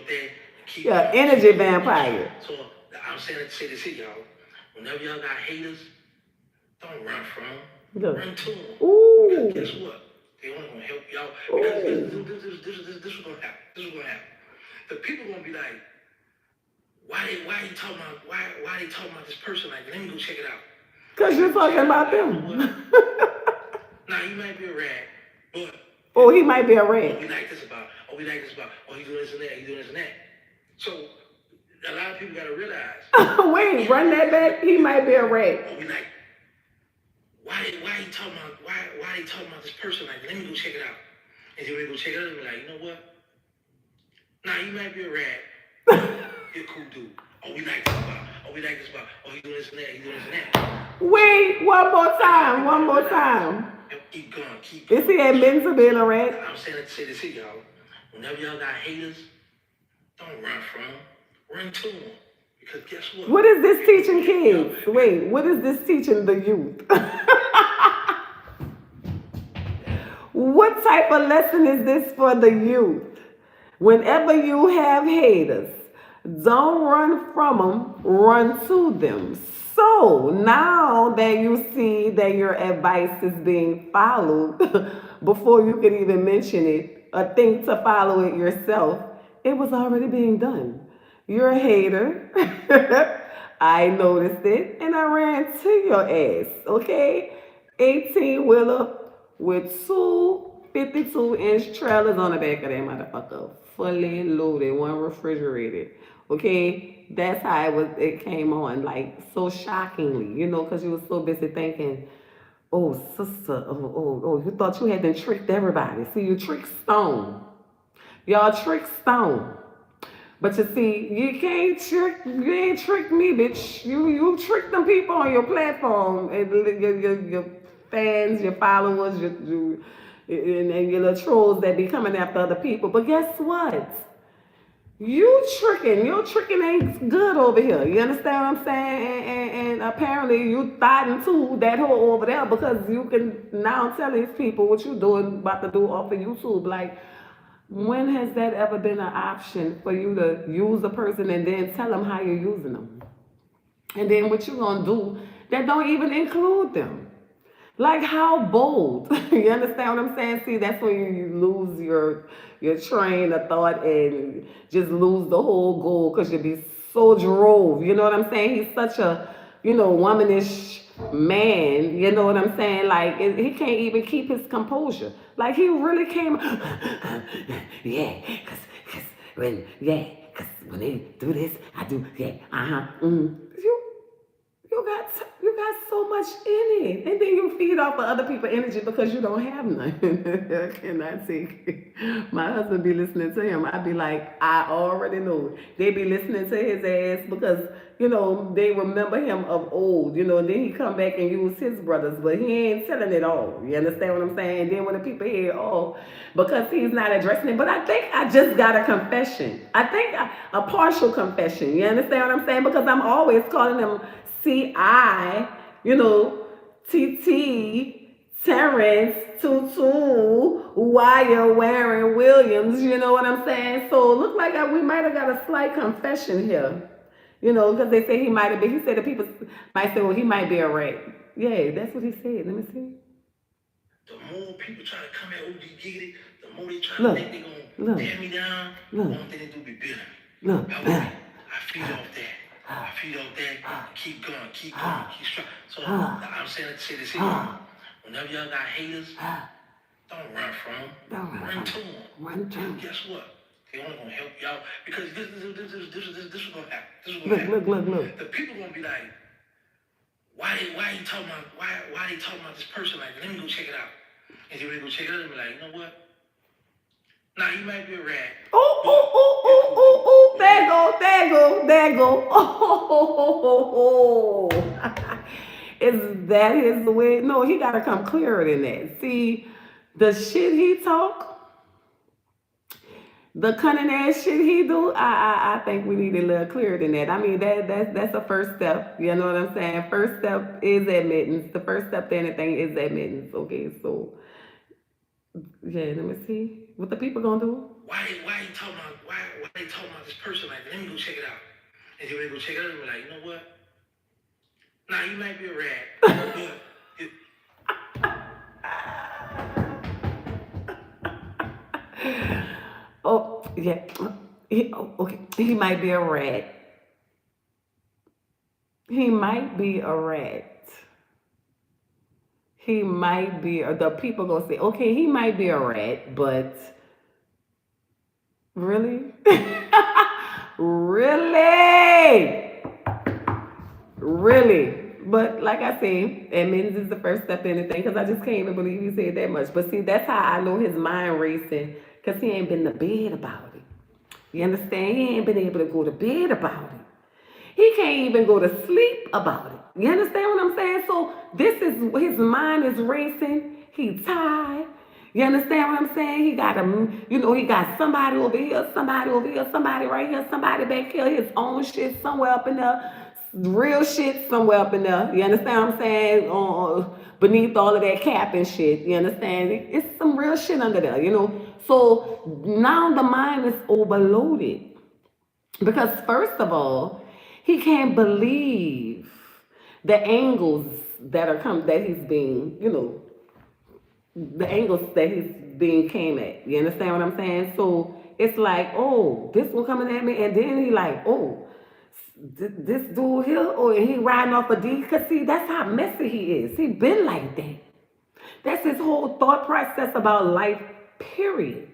that. Keep energy vampire. So I'm saying to say this here, y'all. Whenever y'all got haters, don't run from them. Run to them. Ooh. Guess what? They only gonna help y'all. Because this is gonna happen. This is gonna happen. The people gonna be like, why they talking about this person? Like, let me go check it out. Cause you're talking about them. Now he might be a rat, but he might be a rat. We like this about. Oh, he's doing this and that. So a lot of people gotta realize. Wait, run that back. He might be a rat. Oh, we like. Why they talking about this person? Like, let me go check it out. And then we go check it out and be like, you know what? Nah, you might be a rat. You're a cool dude. Oh, we like this about. Oh, he doing this and that. Wait, one more time. Keep going. Is he admitting to being a rat? I'm saying to say this here, y'all. Whenever y'all got haters, don't run from them. Run to them. Because guess what? What is this teaching kids? Wait, what is this teaching the youth? What type of lesson is this for the youth? Whenever you have haters, don't run from them, run to them. So now that you see that your advice is being followed, before you can even mention it or think to follow it yourself, it was already being done. You're a hater. I noticed it and I ran to your ass, okay? 18-wheeler with two 52-inch trailers on the back of that motherfucker. Fully loaded, one refrigerated. Okay? That's how it came on, like so shockingly, you know, because you were so busy thinking, oh, sister, you thought you had been tricked everybody. See, you tricked Stone. Y'all tricked Stone. But you see, you ain't tricked me, bitch. You tricked them people on your platform, and your fans, your followers, and your little trolls that be coming after other people. But guess what? Your tricking ain't good over here. You understand what I'm saying? And apparently you thought into that hole over there because you can now tell these people what you about to do off of YouTube. Like, when has that ever been an option for you to use a person and then tell them how you're using them? And then what you gonna do that don't even include them? Like, how bold? You understand what I'm saying? See, that's when you lose your train of thought and just lose the whole goal because you be so drove. You know what I'm saying? He's such a, womanish man. You know what I'm saying? Like, he can't even keep his composure. Like, he really came, because when they do this, I do, You got so much in it. And then you feed off of other people's energy because you don't have none. I cannot take it. My husband be listening to him. I be like, I already know. They be listening to his ass because, they remember him of old, and then he come back and use his brothers, but he ain't telling it all. You understand what I'm saying? And then when the people hear, because he's not addressing it. But I think I just got a confession. I think a partial confession. You understand what I'm saying? Because I'm always calling him CI, TT, Terrance, TuTu, Wire, Warren, Williams, you know what I'm saying? So it looked like we might have got a slight confession here, because they say he might have been. He said that people might say, well, he might be a rat. Yeah, that's what he said. Let me see. The more people try to come at OG Giggity, the more they try to think they're going to tear me down. The only thing they do be bitter me. However, I feed off that. I feed off that. Keep going, keep strong. So I'm saying to say this here. Whenever y'all got haters, don't run from them. Run to them. Run to them. Guess what? They only gonna help y'all because this is gonna happen. This is gonna happen. Look. The people gonna be like, why they talking about this person like that? Let me go check it out. And you really go check it out and be like, you know what? Nah, you might be a rat. Oh, there go. Oh. Is that his way? No, he gotta come clearer than that. See, the shit he talk, the cunning ass shit he do, I think we need a little clearer than that. I mean that's the first step. You know what I'm saying? First step is admittance. The first step to anything is admittance. Okay, so yeah, let me see what the people gonna do. Why they talking about this person like that? Let me go check it out. And you really go check it out and be like, you know what? Nah, you might be a rat. Oh, yeah. Okay. He might be a rat. He might be a rat. He might be, or the people gonna say, okay, he might be a rat, but really? Really? But like I say, admittance is the first step to anything because I just can't even believe he said that much. But see, that's how I know his mind racing because he ain't been to bed about it. You understand? He ain't been able to go to bed about it. He can't even go to sleep about it. You understand what I'm saying? So this is his mind is racing. He tired. You understand what I'm saying? He got he got somebody over here, somebody right here, somebody back here, his own shit somewhere up in there, real shit somewhere up in there. You understand what I'm saying? Beneath all of that cap and shit. You understand? It's some real shit under there, So now the mind is overloaded. Because first of all, he can't believe the angles that he's being, the angles that he's being came at. You understand what I'm saying? So it's like, oh, this one coming at me, and then he like, oh, this dude here, oh, and he riding off a D. Cause see, that's how messy he is. He been like that. That's his whole thought process about life, period.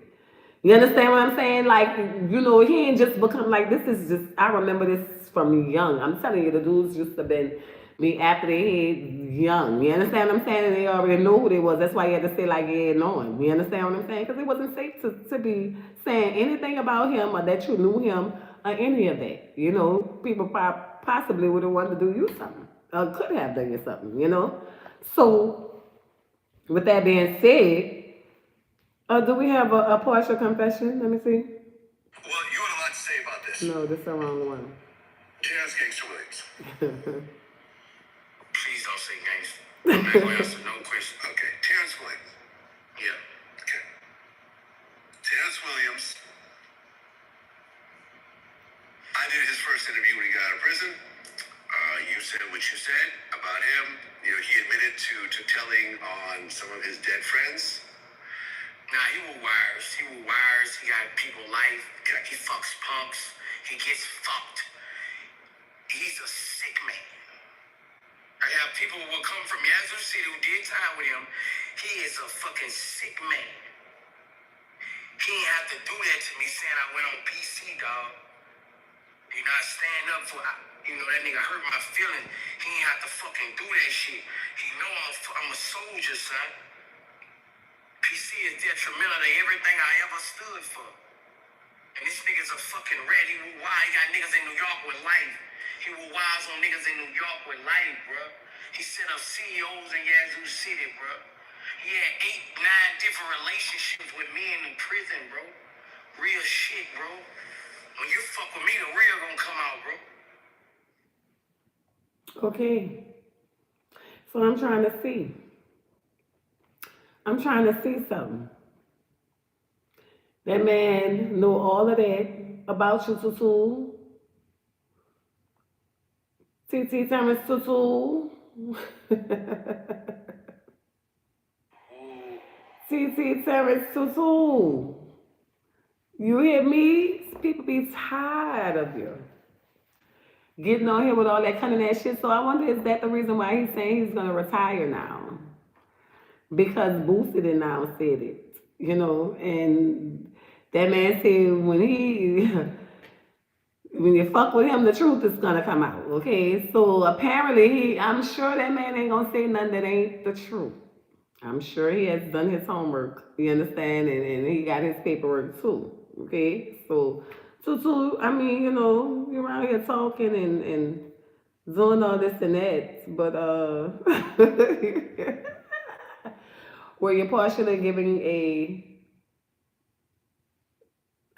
You understand what I'm saying? Like, he ain't just become like, this is just, I remember this from young. I'm telling you, the dudes used to been me after they had young. You understand what I'm saying? And they already know who they was. That's why you had to say like, yeah, knowing. You understand what I'm saying? Because it wasn't safe to be saying anything about him or that you knew him or any of that. People possibly would have wanted to do you something. Or could have done you something, So, with that being said, do we have a partial confession? Let me see. Well, you have a lot to say about this. No, this is the wrong one. Terrance Gangster Williams. Please don't say gangster. I'm not going to answer no question. Okay, Terrance Williams. Yeah, okay. Terrance Williams. I did his first interview when he got out of prison. You said what you said about him. He admitted to telling on some of his dead friends. Nah, he was wires. He got people life. He fucks punks. He gets fucked. He's a sick man. I have people who will come from Yazoo City who did time with him. He is a fucking sick man. He ain't have to do that to me saying I went on PC, dog. I stand up for, that nigga hurt my feelings. He ain't have to fucking do that shit. He know I'm a soldier, son. PC is detrimental to everything I ever stood for. And this nigga's a fucking rat. He was wild. He got niggas in New York with life. He was wild on niggas in New York with life, bro. He set up CEOs in Yazoo City, bro. He had 8, 9 different relationships with men in prison, bro. Real shit, bro. When you fuck with me, the real gonna come out, bro. Okay. So I'm trying to see. Something. That man know all of that about you, TuTu. Terrance TuTu. Terrance, TuTu. You hear me? People be tired of you. Getting on here with all that cunning ass shit. So I wonder, is that the reason why he's saying he's gonna retire now? Because Boosie did now said it, and that man said when he when you fuck with him, the truth is gonna come out. Okay, so apparently I'm sure that man ain't gonna say nothing that ain't the truth. I'm sure he has done his homework. You understand, and he got his paperwork too. Okay, so I mean, you're around here talking and doing all this and that, but where you're partially giving a.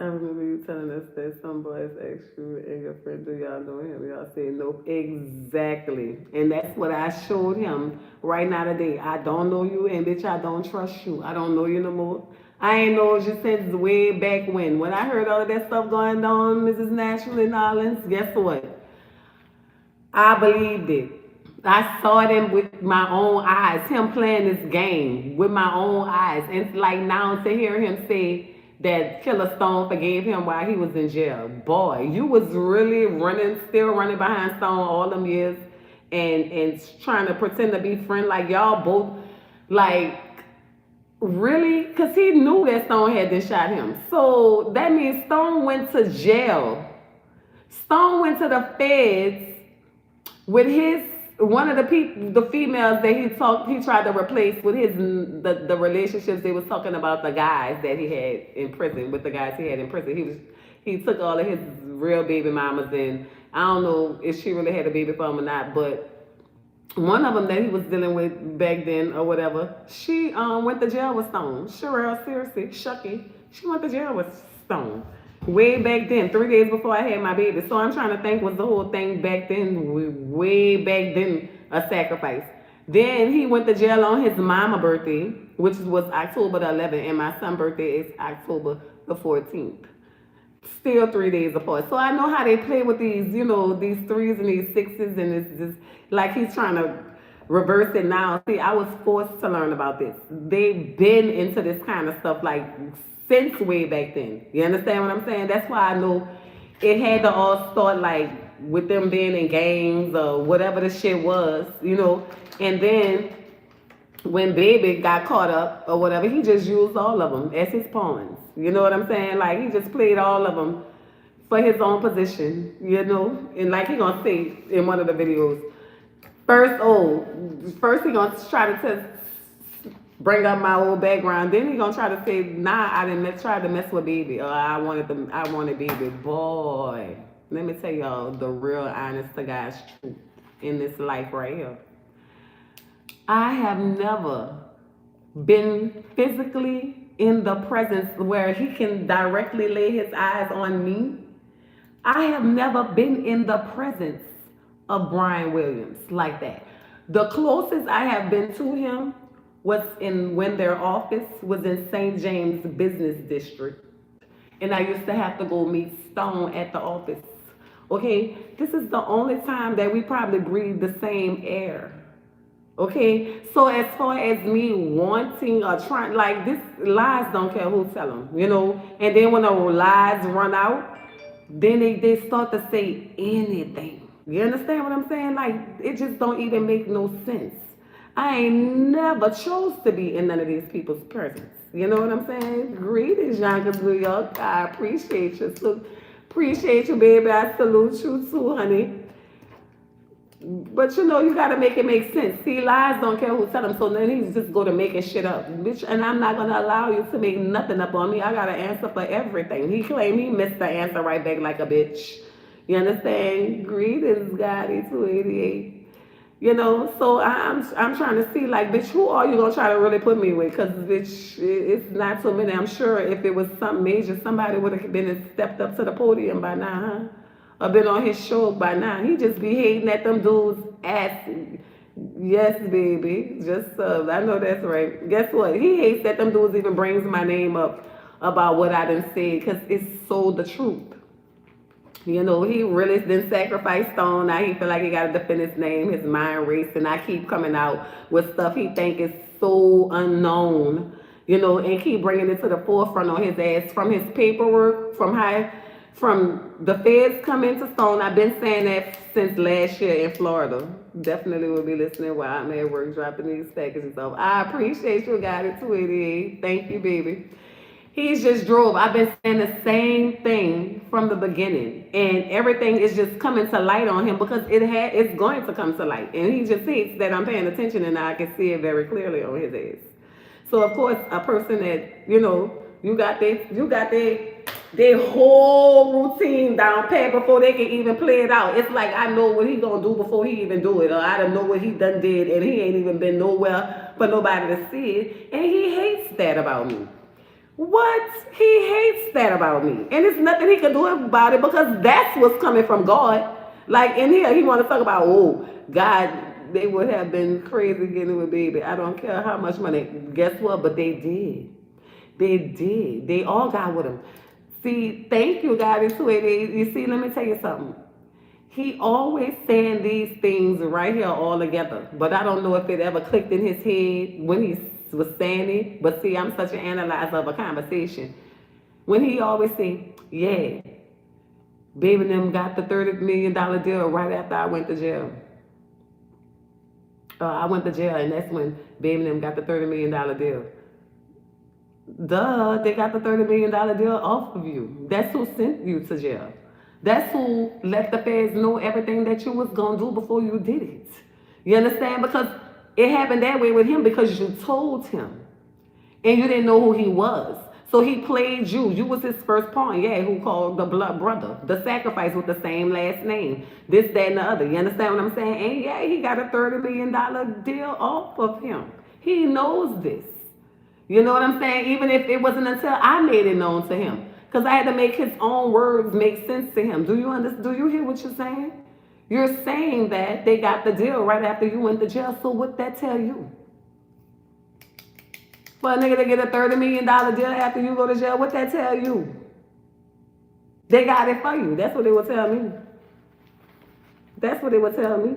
I remember you telling us that some boys asked you and your friend, do y'all know him? Y'all said nope. Exactly. And that's what I showed him right now today. I don't know you, and bitch, I don't trust you. I don't know you no more. I ain't know you since way back when. When I heard all of that stuff going on, Mrs. Natural and Nolens, guess what? I believed it. I saw him with my own eyes, him playing this game with my own eyes. And it's like now to hear him say that Killer Stone forgave him while he was in jail. Boy, you was really still running behind Stone all them years and trying to pretend to be friends like y'all both like really? Because he knew that Stone had just shot him. So that means Stone went to jail. Stone went to the feds with his one of the people, the females that he tried to replace with his the relationships. They was talking about the guys that he had in prison, with the guys he had in prison. He took all of his real baby mamas, and I don't know if she really had a baby for him or not, but one of them that he was dealing with back then or whatever, she went to jail with Stone. Sherelle, seriously, Shucky, she went to jail with Stone. Way back then, 3 days before I had my baby. So I'm trying to think, was the whole thing back then, way back then, a sacrifice? Then he went to jail on his mama birthday, which was October the 11th, and my son's birthday is October the 14th. Still 3 days apart. So I know how they play with these, these threes and these sixes, and it's just like he's trying to reverse it now. See, I was forced to learn about this. They've been into this kind of stuff like since way back then. You understand what I'm saying? That's why I know it had to all start like with them being in gangs or whatever the shit was, and then when Baby got caught up or whatever, he just used all of them as his pawns. You know what I'm saying? Like he just played all of them for his own position, And like he gonna say in one of the videos, first he gonna try to bring up my old background. Then he gonna try to say, nah, I didn't try to mess with Baby, or I wanted Baby. Boy, let me tell y'all the real honest to God's truth in this life right here. I have never been physically in the presence where he can directly lay his eyes on me. I have never been in the presence of Brian Williams like that. The closest I have been to him was when their office was in St. James Business District. And I used to have to go meet Stone at the office. Okay, this is the only time that we probably breathe the same air. Okay, so as far as me wanting or trying, like this, lies don't care who tell them, And then when the lies run out, then they start to say anything. You understand what I'm saying? Like it just don't even make no sense. I ain't never chose to be in none of these people's presence. You know what I'm saying? Greetings, Yonkers, New York. I appreciate you. So appreciate you, baby. I salute you too, honey. But you gotta make it make sense. See, lies don't care who tell them, so then he's just go to making shit up, bitch. And I'm not gonna allow you to make nothing up on me. I got to answer for everything. He claimed he missed the answer right back like a bitch. You understand? Greetings, Gotti 288. So I'm trying to see like, bitch, who are you gonna try to really put me with? Cause bitch, it's not so many. I'm sure if it was something major, somebody would have been and stepped up to the podium by now, huh? Or been on his show by now. He just be hating at them dudes' ass. Yes, baby. Just I know that's right. Guess what? He hates that them dudes even brings my name up about what I done said, because it's so the truth. He really didn't sacrifice Stone. Now he feel like he got to defend his name, his mind race, and I keep coming out with stuff he think is so unknown. and keep bringing it to the forefront on his ass from his paperwork, from the feds coming to Stone. I've been saying that since last year in Florida. Definitely will be listening while I'm at work dropping these packages off. I appreciate you, got it, 288. Thank you, baby. He's just drove. I've been saying the same thing from the beginning, and everything is just coming to light on him because it's going to come to light, and he just hates that I'm paying attention, and I can see it very clearly on his ass. So of course, a person that you got their whole routine down pat before they can even play it out. It's like I know what he gonna do before he even do it, or I don't know what he done did, and he ain't even been nowhere for nobody to see it, and he hates that about me. What? He hates that about me. And there's nothing he can do about it because that's what's coming from God. Like in here, he want to talk about, oh, God, they would have been crazy getting with baby. I don't care how much money. Guess what? But they did. They did. They all got with him. See, thank you, God. You see, let me tell you something. He always saying these things right here all together. But I don't know if it ever clicked in his head when he was saying it. But see, I'm such an analyzer of a conversation. When he always say, yeah, baby and them got the $30 million deal right after I went to jail. I went to jail, and that's when baby and them got the $30 million deal. Duh, they got the $30 million deal off of you. That's who sent you to jail. That's who let the feds know everything that you was gonna do before you did it. You understand? Because it happened that way with him because you told him. And you didn't know who he was. So he played you. You was his first pawn, yeah, who called the blood brother. The sacrifice with the same last name. This, that, and the other. You understand what I'm saying? And yeah, he got a $30 million deal off of him. He knows this. You know what I'm saying? Even if it wasn't until I made it known to him. Because I had to make his own words make sense to him. Do you understand? Do you hear what you're saying? You're saying that they got the deal right after you went to jail. So what that tell you? For a nigga to get a $30 million deal after you go to jail, what that tell you? They got it for you. That's what they would tell me. That's what they would tell me.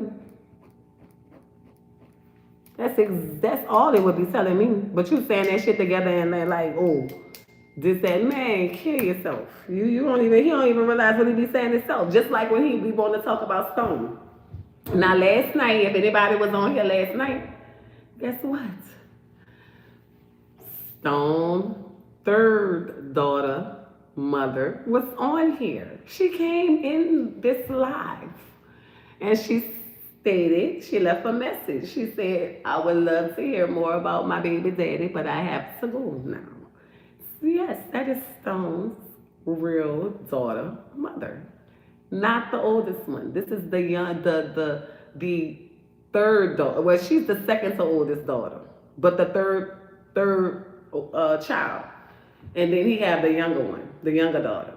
That's all they would be telling me. But you saying that shit together and they're like, oh, this, that, man, kill yourself. He don't even realize what he be saying himself. Just like when he be wanting to talk about Stone. Now last night, if anybody was on here last night, guess what? Stone, third daughter, mother, was on here. She came in this live and she stated, she left a message. She said, I would love to hear more about my baby daddy, but I have to go now. Yes, that is Stone's real daughter, mother. Not the oldest one. This is the young, the third daughter. Well, she's the second to oldest daughter, but the third child. And then he have the younger one, the younger daughter.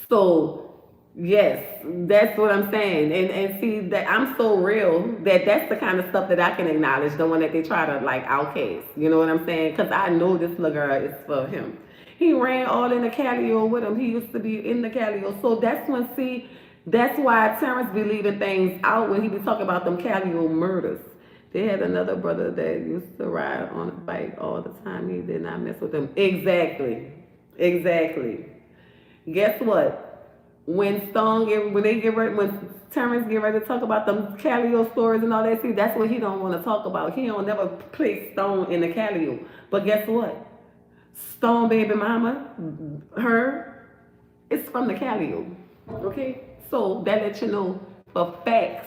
So yes, that's what I'm saying. And see that I'm so real that's the kind of stuff that I can acknowledge, the one that they try to like outcast. You know what I'm saying? Because I know this little girl is for him. He ran all in the Calio with him. He used to be in the Calio. So that's why Terrance be leaving things out when he be talking about them Calio murders. They had another brother that used to ride on a bike all the time. He did not mess with them. Exactly. Guess what? When Terrance get ready to talk about them Calio stories and all that, see, that's what he don't want to talk about. He don't never place Stone in the Calio. But guess what? Stone baby mama, it's from the Calio. Okay? So that lets you know for facts,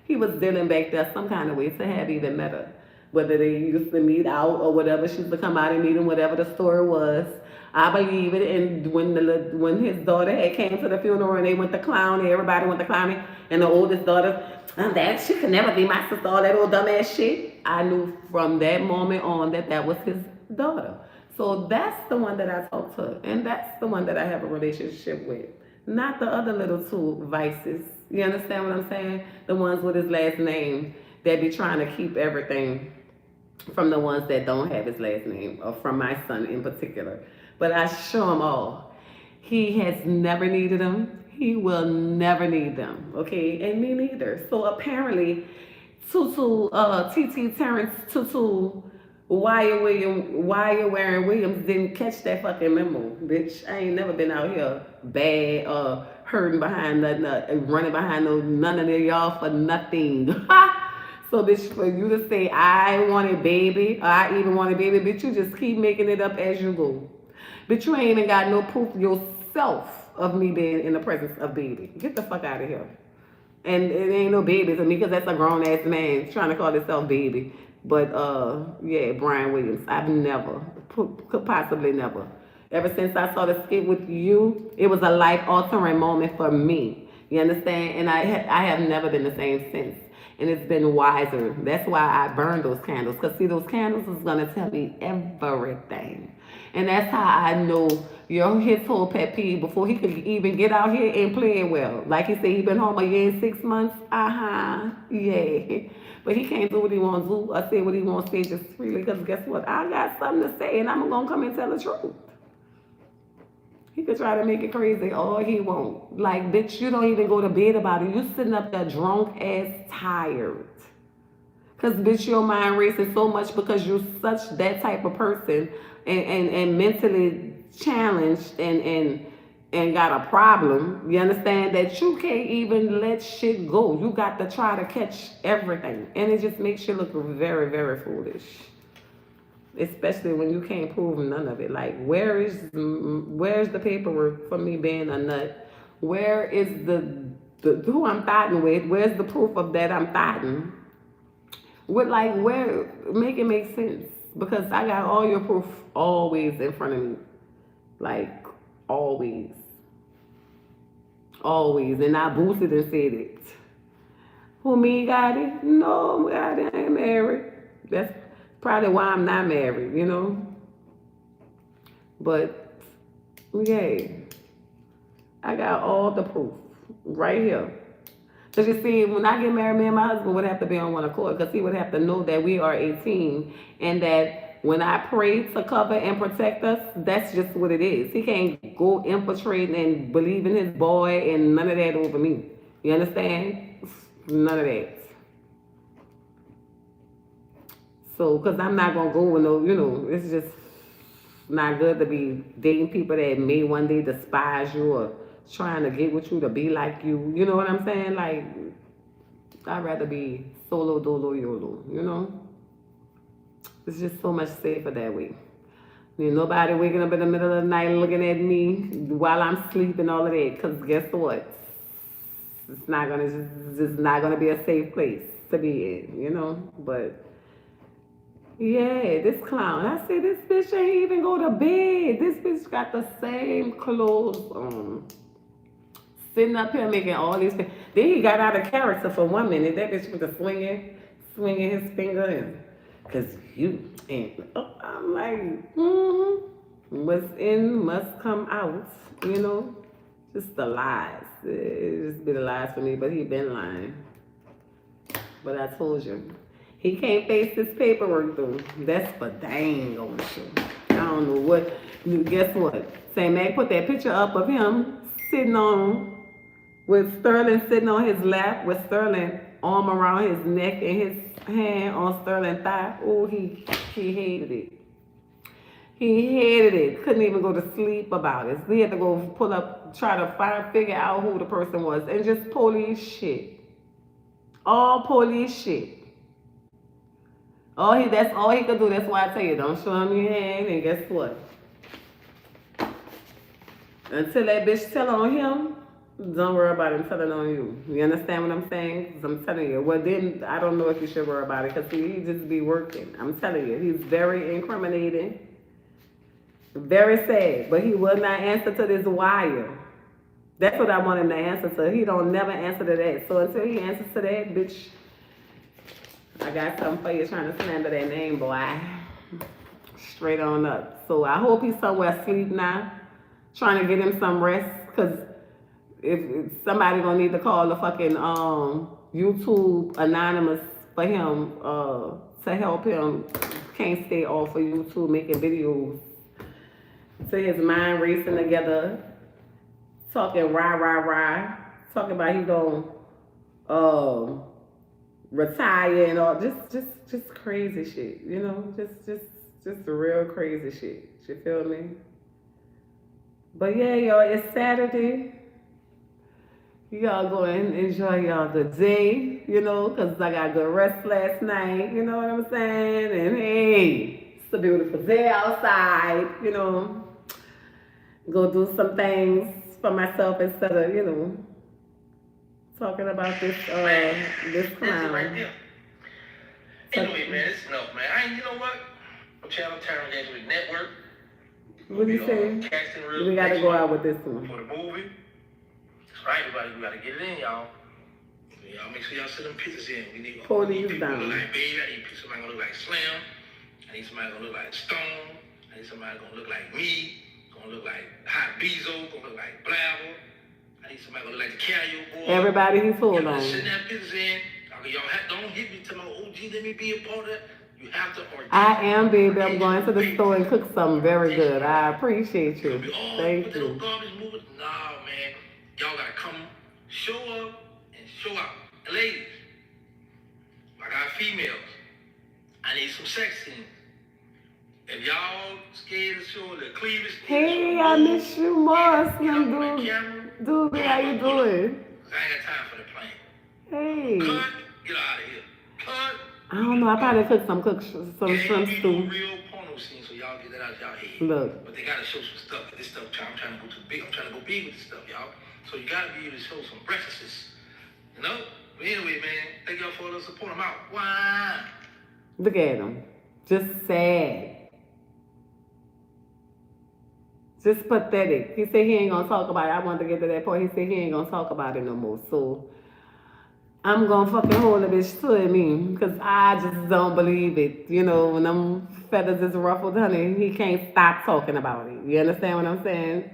he was dealing back there some kind of way to have even met her. Whether they used to meet out or whatever, she used to come out and meet him, whatever the story was. I believe it. And when his daughter had came to the funeral and they went to clowning, everybody went to clowning, and the oldest daughter, that shit could never be my sister, all that old dumbass shit. I knew from that moment on that was his daughter. So that's the one that I talk to, and that's the one that I have a relationship with. Not the other little two vices. You understand what I'm saying? The ones with his last name that be trying to keep everything from the ones that don't have his last name, or from my son in particular. But I show him all. He has never needed them. He will never need them. Okay? And me neither. So apparently, TuTu, TT Terrance, TuTu Why you wearing Williams didn't catch that fucking memo, bitch. I ain't never been out here bad, hurting behind nothing, running behind none of y'all for nothing. So, bitch, for you to say I wanted baby, or I even wanted baby, bitch, you just keep making it up as you go. Bitch, you ain't even got no proof yourself of me being in the presence of baby. Get the fuck out of here. And it ain't no baby to me because that's a grown ass man trying to call himself baby. But yeah, Brian Williams. I've never, could possibly never. Ever since I saw the skit with you, it was a life altering moment for me. You understand? And I have never been the same since. And it's been wiser. That's why I burned those candles. Because see, those candles is gonna tell me everything. And that's how I know his whole pet peeve before he could even get out here and playing well. Like he said, he been home a year and 6 months. Yeah. But he can't do what he wants to do or say what he wants to say just freely. Because guess what? I got something to say and I'm going to come and tell the truth. He could try to make it crazy all he won't. Like, bitch, you don't even go to bed about it. You sitting up there drunk ass tired. Because, bitch, your mind races so much because you're such that type of person and mentally challenged and got a problem. You understand that you can't even let shit go. You got to try to catch everything. And it just makes you look very, very foolish. Especially when you can't prove none of it. Like, where's the paperwork for me being a nut? Where is the who I'm fighting with? Where's the proof of that I'm fighting? With like where make it make sense? Because I got all your proof always in front of me. Like always. Always. And I boosted and said it. Who me got it? No, I ain't married. That's probably why I'm not married, you know? But yeah. I got all the proof right here. Because you see, when I get married, me and my husband would have to be on one accord because he would have to know that we are a team and that when I pray to cover and protect us, that's just what it is. He can't go infiltrating and believe in his boy and none of that over me. You understand? None of that. So, because I'm not going to go with no, it's just not good to be dating people that may one day despise you or trying to get with you to be like you. You know what I'm saying? Like, I'd rather be solo, dolo, yolo, you know? It's just so much safer that way. Nobody waking up in the middle of the night looking at me while I'm sleeping, all of that. Because guess what? It's just not gonna be a safe place to be in, you know? But yeah, this clown. I said this bitch ain't even go to bed. This bitch got the same clothes on. Sitting up here making all these things. Then he got out of character for 1 minute. That bitch was swinging his finger in. Cause you ain't. I'm like, what's in must come out. You know, just the lies. It just be the lies for me. But he been lying. But I told you, he can't face this paperwork though. That's for dang on sure. I don't know what. Guess what? St. Mac put that picture up of him sitting on. With Sterling sitting on his lap, with Sterling arm around his neck and his hand on Sterling's thigh. Oh, he hated it. He hated it. Couldn't even go to sleep about it. So he had to go pull up, try to figure out who the person was. And just police shit. All police shit. That's all he could do. That's why I tell you, don't show him your hand. And guess what? Until that bitch tell on him, don't worry about him telling on you. You understand what I'm saying? 'Cause I'm telling you. Well, then I don't know if you should worry about it because he just be working. I'm telling you, he's very incriminating, very sad. But he will not answer to this wire. That's what I want him to answer to. He don't never answer to that. So until he answers to that, bitch, I got something for you trying to slander that name, boy. Straight on up. So I hope he's somewhere asleep now, trying to get him some rest because. If somebody gonna need to call the fucking YouTube anonymous for him to help him can't stay off of YouTube making videos to his mind racing together, talking rah, talking about he gonna retire and all, just crazy shit, you know, just real crazy shit. You feel me? But yeah, y'all, it's Saturday. Y'all go and enjoy y'all good day, you know, because I got good rest last night, you know what I'm saying? And hey, it's a beautiful day outside, you know. Go do some things for myself instead of, you know, talking about this That's it right clown. there. Anyway, man, it's enough, man. You know what? I'm channel Terrance Network. What do you say? Casting We gotta go out with this one. for the movie. That's right, everybody. We gotta get it in, y'all. Y'all make sure y'all send them pictures in. We need Pull people these who down. look like Baby. I need somebody gonna look like Slim. I need somebody gonna look like Stone. I need somebody gonna look like me. Gonna look like Hot Bezo. Gonna look like Blabber. I need somebody gonna look like the Carrier Boy. Everybody he's full on. Send that pictures in. Don't hit me to my OG. Let me be a part of that. You have to. I am, baby. I'm going to the store and cook something very good. I appreciate you. Thank you. Nah, man. Y'all gotta come, show up, and show out. And ladies, I got females. I need some sex scenes. If y'all scared to show the cleavage, hey, I miss you more, Slim dude. Dude, how you doing? I ain't got time for the plane. Hey. Cut, get out of here. Cut. I don't know. I probably cooked some shrimp stew. Real porno scene, so y'all get that out y'all head. Look. But they gotta show some stuff. This stuff, I'm trying to go too big. I'm trying to go big with this stuff, y'all. So you gotta be able to show some breasts. You know? But anyway, man, thank y'all for the support. I'm out. Why? Look at him. Just sad. Just pathetic. He said he ain't gonna talk about it. I wanted to get to that point. He said he ain't gonna talk about it no more. So I'm gonna fucking hold a bitch to me, because I just don't believe it. You know, when them feathers is ruffled, honey, he can't stop talking about it. You understand what I'm saying?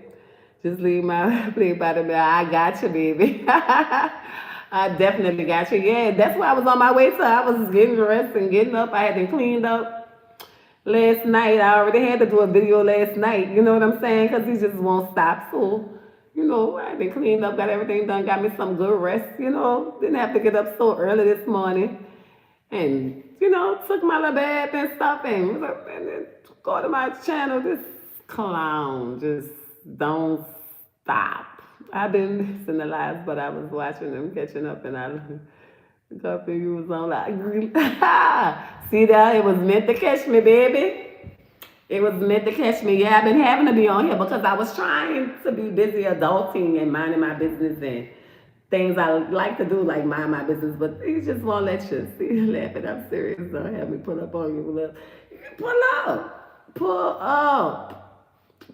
Just leave my play by the bell. I got you, baby. I definitely got you. Yeah, that's why I was on my way to. I was getting dressed and getting up. I had been cleaned up last night. I already had to do a video last night. You know what I'm saying? Because he just won't stop. So, you know, I been cleaned up, got everything done, got me some good rest. You know, didn't have to get up so early this morning. And, you know, took my little bath and stuff and then go to my channel. This clown just don't stop. I've been missing the lives, but I was watching them catching up, and I looked up and you was on like, see that? It was meant to catch me, baby. It was meant to catch me. Yeah, I've been having to be on here because I was trying to be busy adulting and minding my business and things I like to do, like mind my business, but he just won't let you. See, laughing, I'm serious. Don't have me pull up on you. Look. Pull up. Pull up.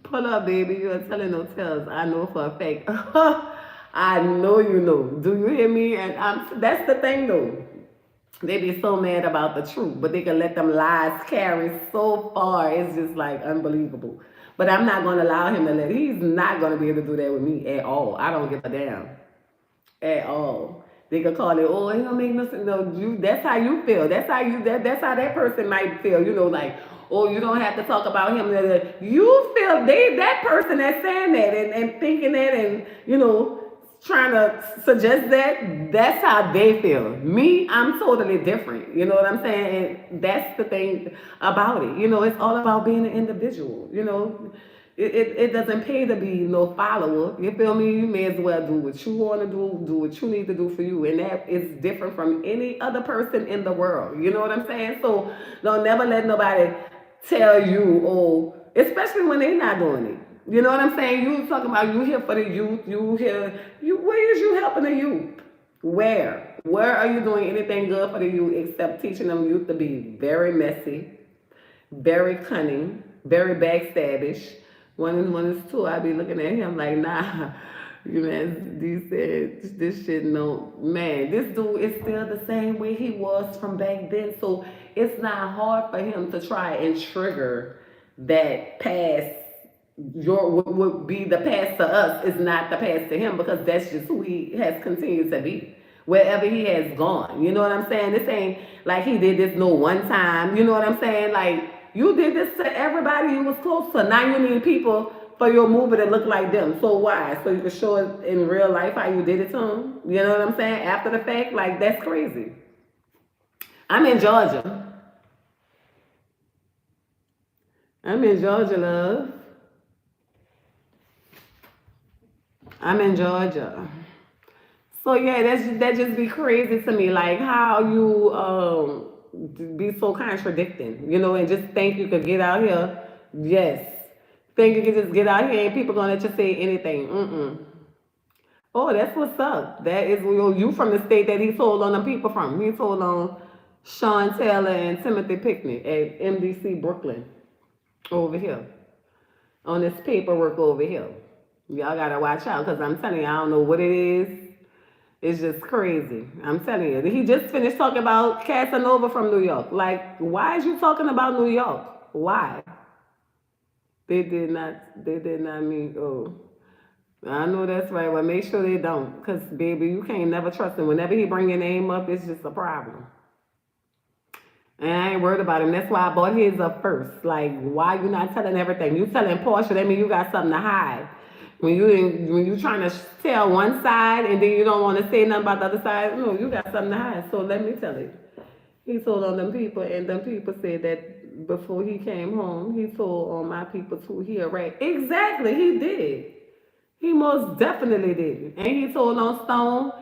Pull up, baby. You are telling no tales. I know for a fact. I know you know. Do you hear me? And that's the thing, though. They be so mad about the truth, but they can let them lies carry so far. It's just like unbelievable. But I'm not going to allow him to he's not going to be able to do that with me at all. I don't give a damn. At all. They could call it, oh, it don't make no sense. No, that's how you feel. That's how that person might feel. You know, like, oh, you don't have to talk about him. You feel that person that's saying that and thinking that and, you know, trying to suggest that's how they feel. Me, I'm totally different. You know what I'm saying? And that's the thing about it. You know, it's all about being an individual. You know, it doesn't pay to be no follower. You feel me? You may as well do what you want to do what you need to do for you. And that is different from any other person in the world. You know what I'm saying? So don't never let nobody tell you, oh, especially when they're not doing it. You know what I'm saying? You talking about you here for the youth. Where is you helping the youth? Where? Where are you doing anything good for the youth except teaching them youth to be very messy, very cunning, very backstabbish? One is two. I be looking at him like, nah, you man, these said this shit no man. This dude is still the same way he was from back then. So it's not hard for him to try and trigger that past. Would be the past to us is not the past to him, because that's just who he has continued to be wherever he has gone. You know what I'm saying? This ain't like he did this no one time. You know what I'm saying? Like, you did this to everybody you was close to. Now you need people for your movie to look like them. So why? So you can show it in real life how you did it to them? You know what I'm saying? After the fact, like, that's crazy. I'm in Georgia. I'm in Georgia, love. I'm in Georgia. So yeah, that just be crazy to me, like how you be so contradicting, and just think you could get out here. Yes, think you could just get out here and people gonna let you say anything. Mm-mm. Oh, that's what's up. That is you from the state that he told on them people from. He told on Sean Taylor and Timothy Pickney at MDC Brooklyn over here on this paperwork over here. Y'all gotta watch out because I'm telling you, I don't know what it is. It's just crazy. I'm telling you. He just finished talking about Casanova from New York. Like, why is you talking about New York? Why? They did not mean, oh. I know that's right. Well, make sure they don't. Because, baby, you can't never trust him. Whenever he bring your name up, it's just a problem. And I ain't worried about him. That's why I bought his up first. Like, why you not telling everything? You telling Portia, that means you got something to hide. When you trying to tell one side and then you don't want to say nothing about the other side, no, you got something to hide. So let me tell you. He told on them people, and them people said that before he came home, he told on my people too. He a rat. Exactly, he did. He most definitely did. And he told on Stone,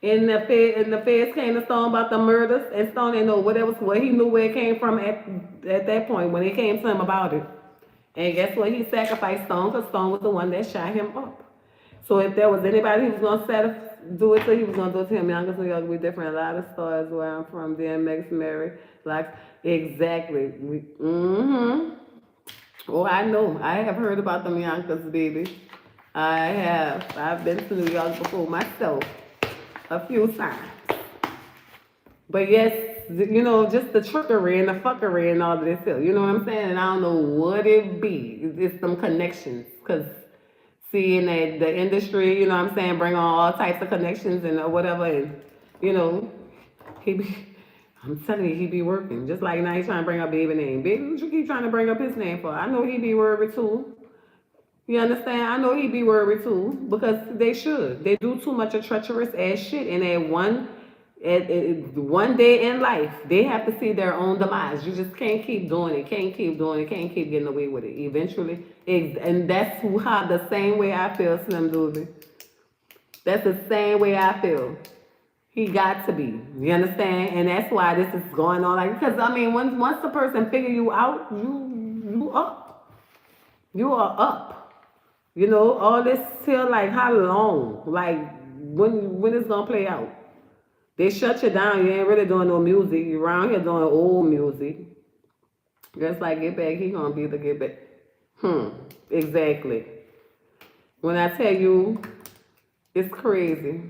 and the feds came to Stone about the murders, and Stone didn't know what he knew where it came from at that point when it came to him about it. And guess what? He sacrificed Stone because Stone was the one that shot him up. So if there was anybody he was gonna do it to, he was gonna do it to him. Youngest New York, we different. A lot of stars where I'm from. DMX, Mary, like exactly. Oh, I know. I have heard about them Yonkers, baby. I have. I've been to New York before myself a few times. But yes, just the trickery and the fuckery and all of this here. You know what I'm saying? And I don't know what it be. It's some connections. Because seeing that the industry, you know what I'm saying, bring on all types of connections and whatever. And, you know, he be, I'm telling you, he be working. Just like now he's trying to bring up baby name. Baby, what you keep trying to bring up his name for? I know he be worried too. You understand? I know he be worried too because they should. They do too much of treacherous ass shit, and at one day in life, they have to see their own demise. You just can't keep doing it. Can't keep doing it. Can't keep getting away with it. Eventually, and that's how the same way I feel, Slim Doobie. That's the same way I feel. He got to be. You understand? And that's why this is going on. Like, because I mean, once the person figure you out, you up. You are up. All this till like how long? Like when it's gonna play out? They shut you down. You ain't really doing no music. You around here doing old music. Just like Get Back, he gonna be the Get Back. Exactly. When I tell you, it's crazy.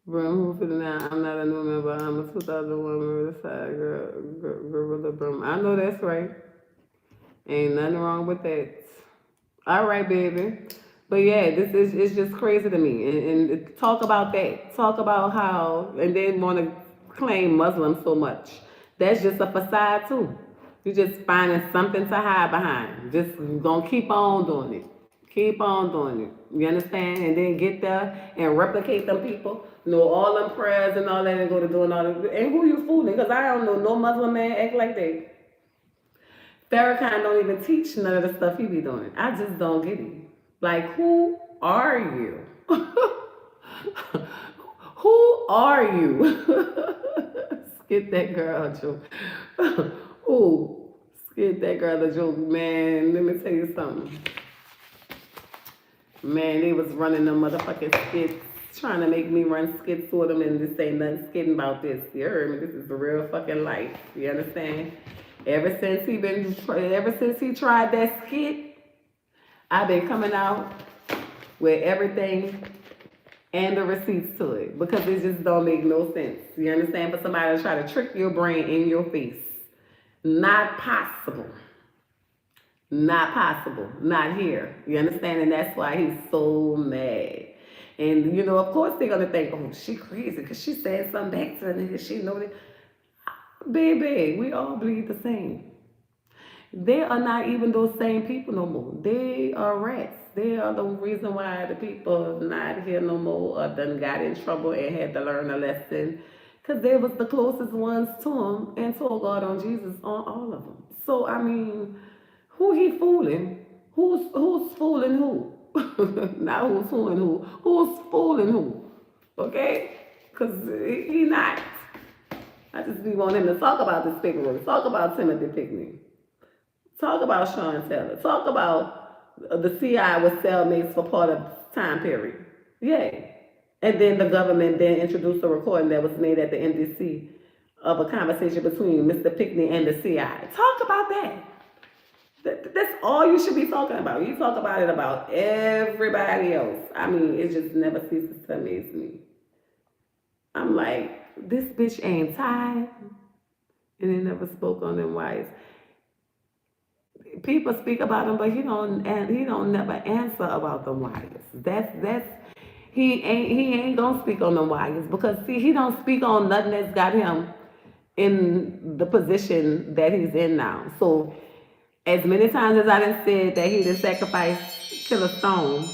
Brum, who for the now? I'm not a new member. I'm a 2001 Riverside Gorilla Brum. I know that's right. Ain't nothing wrong with that. All right, baby. But yeah, this is it's just crazy to me. And talk about that. Talk about how and then want to claim Muslims so much. That's just a facade too. You just finding something to hide behind. Just gonna keep on doing it. Keep on doing it. You understand? And then get there and replicate them people. All them prayers and all that and go to doing all that. And who you fooling? Because I don't know no Muslim man act like that. Farrakhan don't even teach none of the stuff he be doing. I just don't get it. Like, who are you? Who are you? Skip that girl a joke. Ooh, skip that girl a joke, man. Let me tell you something. Man, they was running them motherfucking skits, trying to make me run skits with them, and this ain't nothing skidding about this. You heard me? This is the real fucking life. You understand? Ever since he tried that skit, I've been coming out with everything and the receipts to it because it just don't make no sense. You understand? For somebody to try to trick your brain in your face, not possible. Not possible. Not here. You understand? And that's why he's so mad. And of course they're gonna think, oh, she crazy because she said something back to the nigga. She know that. Baby, we all bleed the same. They are not even those same people no more. They are rats. They are the reason why the people not here no more or done got in trouble and had to learn a lesson. Because they was the closest ones to him and told God on Jesus on all of them. So I mean, who he fooling? Who's fooling who? Not who's fooling who. Who's fooling who? Okay? Because he not. I just be wanting him to talk about this paperwork. Talk about Timothy Pickney. Talk about Sean Taylor. Talk about the CI was cellmates for part of time period. Yay. And then the government then introduced a recording that was made at the NDC of a conversation between Mr. Pickney and the CI. Talk about that. That's all you should be talking about. You talk about it about everybody else. I mean, it just never ceases to amaze me. I'm like, this bitch ain't tired, and he never spoke on them wires. People speak about him, but he don't never answer about them wires. That's he ain't gonna speak on them wires because see he don't speak on nothing that's got him in the position that he's in now. So as many times as I done said that he done sacrificed Killer Stone,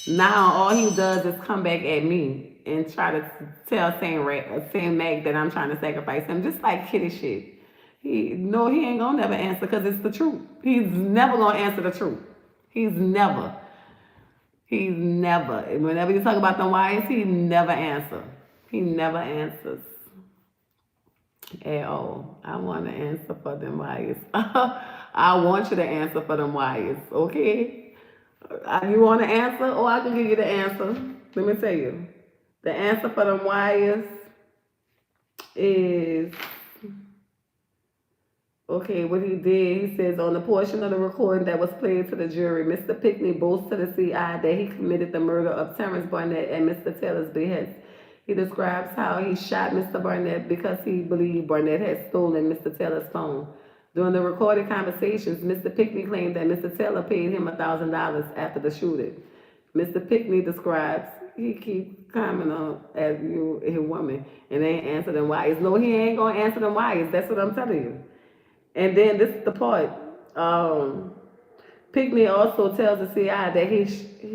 now all he does is come back at me and try to tell Sam Mac that I'm trying to sacrifice him, just like kitty shit. He ain't gonna never answer because it's the truth. He's never gonna answer the truth. He's never. He's never. Whenever you talk about them wires, he never answers. He never answers at all. I want to answer for them wires. I want you to answer for them wires, okay? You want to answer, or I can give you the answer. Let me tell you. The answer for them wires is, okay, what he did, he says, on the portion of the recording that was played to the jury, Mr. Pickney boasts to the CI that he committed the murder of Terrance Barnett at Mr. Taylor's behest. He describes how he shot Mr. Barnett because he believed Barnett had stolen Mr. Taylor's phone. During the recorded conversations, Mr. Pickney claimed that Mr. Taylor paid him $1,000 after the shooting. Mr. Pickney describes, he keep commenting on as you a woman and ain't answer them wires. No, he ain't gonna answer them wires. That's what I'm telling you. And then this is the part. Pickney also tells the CI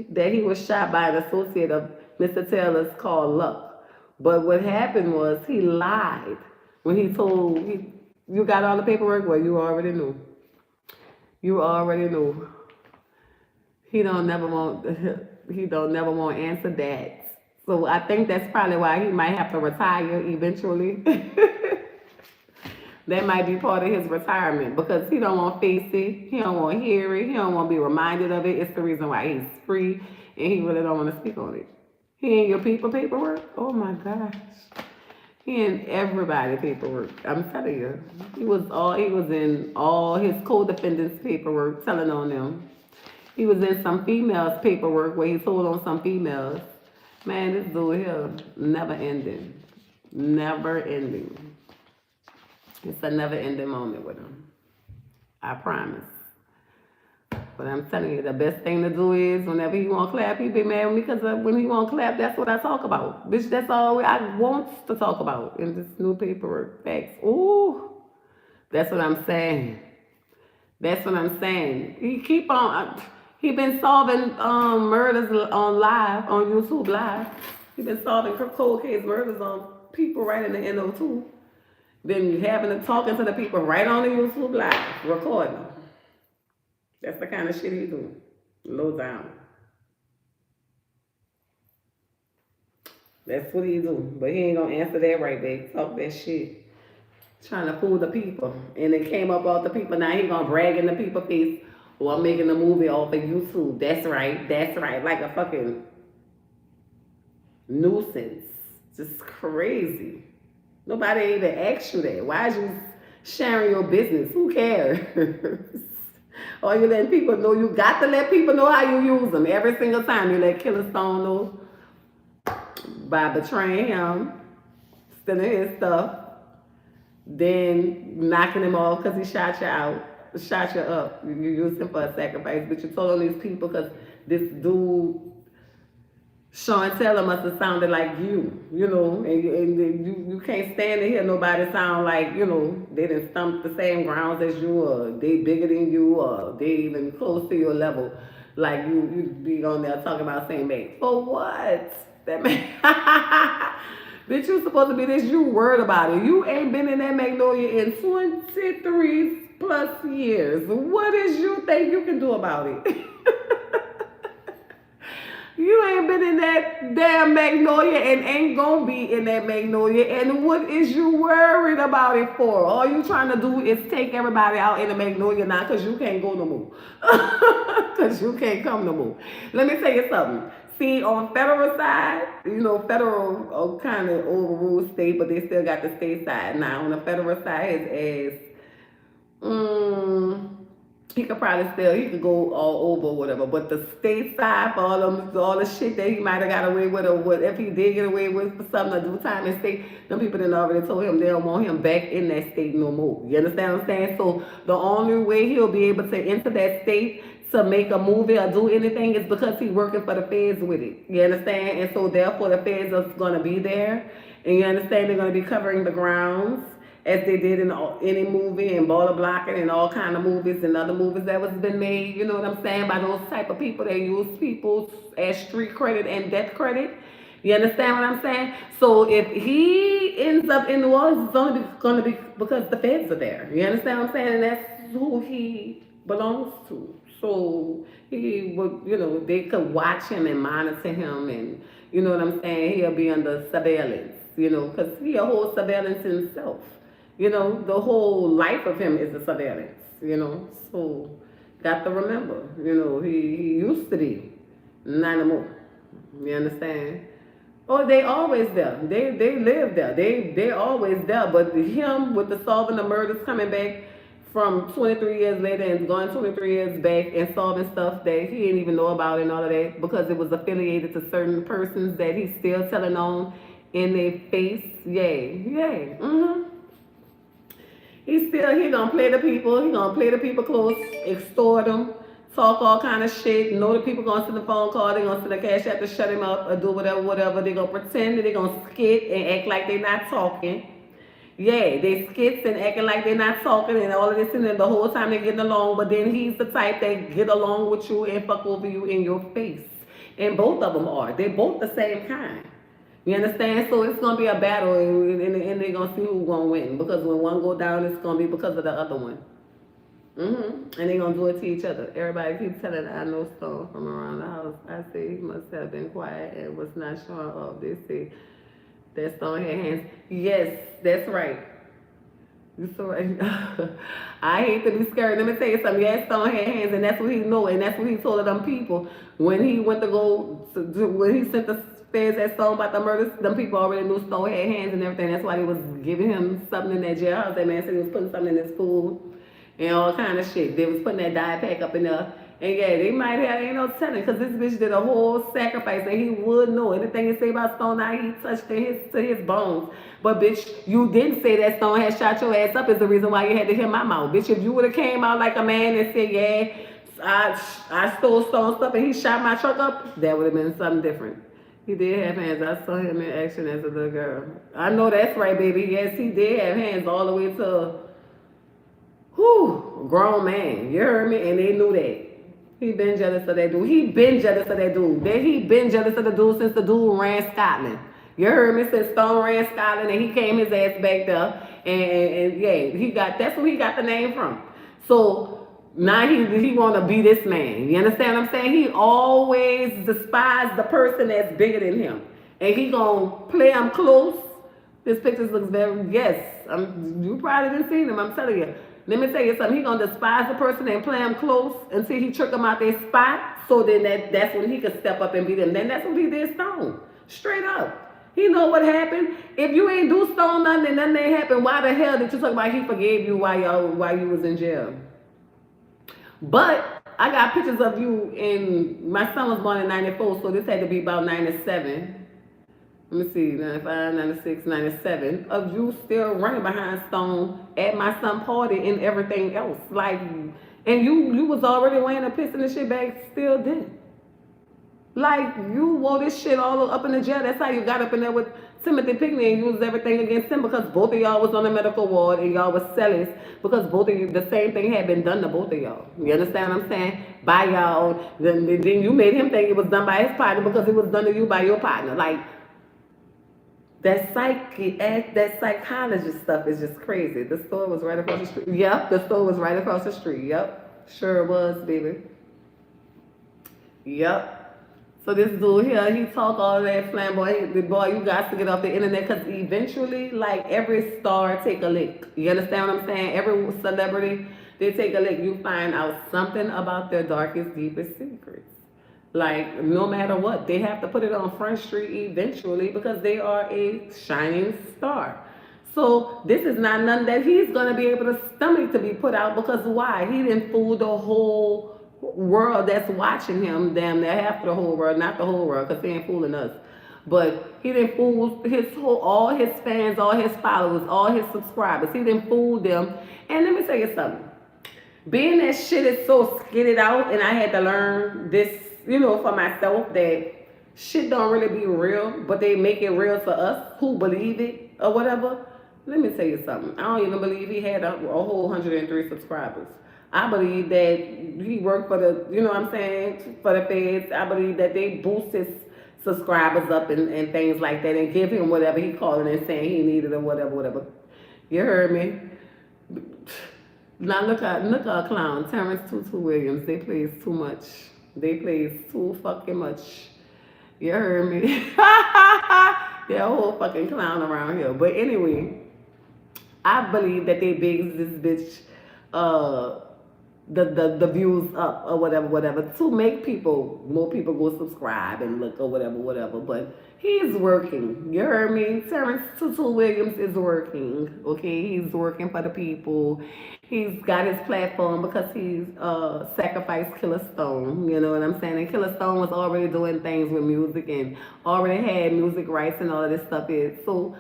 that he was shot by an associate of Mr. Taylor's called Luck. But what happened was he lied when he told you got all the paperwork. Well, you already knew. You already knew. He don't never want to answer that. So I think that's probably why he might have to retire eventually. That might be part of his retirement because he don't want to face it. He don't want to hear it. He don't want to be reminded of it. It's the reason why he's free and he really don't want to speak on it. He in your paperwork? Oh my gosh. He in everybody's paperwork. I'm telling you. He was in all his co-defendants' paperwork telling on them. He was in some females' paperwork where he told on some females. Man, this dude here, never ending. Never ending. It's a never ending moment with him. I promise. But I'm telling you, the best thing to do is whenever he want to clap, he be mad with me because when he want to clap, that's what I talk about. Bitch, that's all I want to talk about in this new paperwork. Facts. Ooh, that's what I'm saying. That's what I'm saying. He been solving murders on YouTube Live. He been solving cold case murders on people right in the NO2. Then talking to the people right on the YouTube Live, recording them. That's the kind of shit he do. Low down. That's what he do. But he ain't gonna answer that right back. Talk that shit. Trying to fool the people. And it came up off the people. Now he gonna brag in the people face. Or I'm making a movie off of YouTube. That's right. That's right. Like a fucking nuisance. Just crazy. Nobody even asked you that. Why is you sharing your business? Who cares? Or you letting people know. You got to let people know how you use them. Every single time you let Killer Stone know by betraying him, stealing his stuff, then knocking him off because he shot you up. You used him for a sacrifice, but you told all these people because this dude, Sean Taylor, must have sounded like you know, and you can't stand to hear nobody sound like, you know, they didn't stump the same grounds as you, or they bigger than you, or they even close to your level. Like you be on there talking about saying, mate, for what? That man, Bitch, you supposed to be this. You worried about it. You ain't been in that Magnolia in 23 plus years. What is you think you can do about it? You ain't been in that damn Magnolia and ain't gonna be in that Magnolia. And what is you worried about it for? All you trying to do is take everybody out in the Magnolia now because you can't go no more. Because you can't come no more. Let me tell you something. See, on federal side, federal kind of overruled state, but they still got the state side. Now, on the federal side, his ass, mm, he could go all over or whatever. But the state side for all the shit that he might have got away with, or what if he did get away with for something to do time in state, them people done already told him they don't want him back in that state no more. You understand what I'm saying? So the only way he'll be able to enter that state to make a movie or do anything is because he's working for the feds with it. You understand? And so therefore the feds are gonna be there. And you understand they're gonna be covering the grounds as they did in any movie and Baller Blocking and all kind of movies and other movies that was been made, you know what I'm saying, by those type of people that use people as street credit and death credit. You understand what I'm saying? So if he ends up in New Orleans, it's only going to be because the feds are there. You understand what I'm saying? And that's who he belongs to. So he would, they could watch him and monitor him, and you know what I'm saying? He'll be under surveillance, because he a whole surveillance himself. The whole life of him is a surveillance. So got to remember, he used to be, not anymore. You understand? Oh, they always there. They live there. They always there. But him with the solving the murders coming back from 23 years later and going 23 years back and solving stuff that he didn't even know about and all of that because it was affiliated to certain persons that he's still telling on in their face. Yay. He gonna play the people. He gonna play the people close, extort them, talk all kind of shit. Know the people gonna send a phone call. They gonna send a cash app to shut him up or do whatever. They gonna pretend that they gonna skit and act like they not talking. Yeah, they skits and acting like they're not talking and all of this and then the whole time they're getting along. But then he's the type that get along with you and fuck over you in your face. And both of them are. They're both the same kind. You understand? So it's gonna be a battle, and in the end they're gonna see who's gonna win. Because when one go down, it's gonna be because of the other one. And they're gonna do it to each other. Everybody keeps telling I know Stone from around the house. I say he must have been quiet and was not showing up. They say that Stone had hands. Yes, that's right. You so right. I hate to be scared. Let me tell you something. Yes, Stone had hands, and that's what he know, and that's what he told them people when he went to go to do, when he sent the feds that Stone about the murders. Them people already knew Stone had hands and everything. That's why they was giving him something in that jailhouse. That man said he was putting something in his food and all kind of shit. They was putting that dye pack up in there. And yeah, they might have, ain't no telling, because this bitch did a whole sacrifice and he would know. Anything you say about Stone, now he touched to his bones. But bitch, you didn't say that Stone had shot your ass up is the reason why you had to hear my mouth. Bitch, if you would have came out like a man and said, yeah, I stole Stone stuff and he shot my truck up, that would have been something different. He did have hands. I saw him in action as a little girl. I know that's right, baby. Yes, he did have hands all the way to grown man. You heard me? And they knew that. He been jealous of that dude. He been jealous of that dude. He been jealous of the dude since the dude ran Scotland. You heard me? Since Stone ran Scotland and he came his ass back there. And yeah, that's where he got the name from. So now he want to be this man. You understand what I'm saying? He always despised the person that's bigger than him. And he gonna play him close. This picture looks very, yes. You probably didn't see him, I'm telling you. Let me tell you something. He gonna despise the person and play him close until he trick him out their spot. So then that's when he could step up and beat him. Then that's what he did Stone. Straight up. He know what happened. If you ain't do Stone nothing and nothing ain't happened, why the hell did you talk about he forgave you while you was in jail? But I got pictures of you in, my son was born in 94, so this had to be about 97. Let me see, 95, 96, 97, of you still running behind Stone at my son's party and everything else. Like, and you was already wearing a pistol and shit back still then. Like, you wore this shit all up in the jail. That's how you got up in there with Timothy Pinkney and used everything against him because both of y'all was on the medical ward and y'all was sellers because both of you, the same thing had been done to both of y'all. You understand what I'm saying? By y'all. Then you made him think it was done by his partner because it was done to you by your partner. Like, that psychologist stuff is just crazy. The store was right across the street. Yep, the store was right across the street. Yep, sure was, baby. Yep. So this dude here, he talk all that flamboyant. The boy, you got to get off the internet because eventually, like every star take a lick. You understand what I'm saying? Every celebrity, they take a lick. You find out something about their darkest, deepest secrets. Like no matter what, they have to put it on Front Street eventually because they are a shining star. So this is not none that he's gonna be able to stomach to be put out because why? He didn't fool the whole world that's watching him. Damn, near half of the whole world, not the whole world, because he ain't fooling us. But he didn't fool all his fans, all his followers, all his subscribers. He didn't fool them. And let me tell you something. Being that shit is so skidded out, and I had to learn this, for myself that shit don't really be real, but they make it real for us who believe it or whatever. Let me tell you something. I don't even believe he had a whole 103 subscribers. I believe that he worked for the, what I'm saying, for the feds. I believe that they boost his subscribers up and things like that and give him whatever he calling and saying he needed or whatever. You heard me? Now look at a clown, Terrance TuTu Williams. They plays too much. They plays too fucking much. You heard me? They're a whole fucking clown around here. But anyway, I believe that they bigs this bitch the views up or whatever to make more people go subscribe and look or whatever. But he's working. You heard me? Terrance TuTu Williams is working. Okay, he's working for the people. He's got his platform because he's sacrificed Killer Stone. You know what I'm saying? And Killer Stone was already doing things with music and already had music rights and all of this stuff. So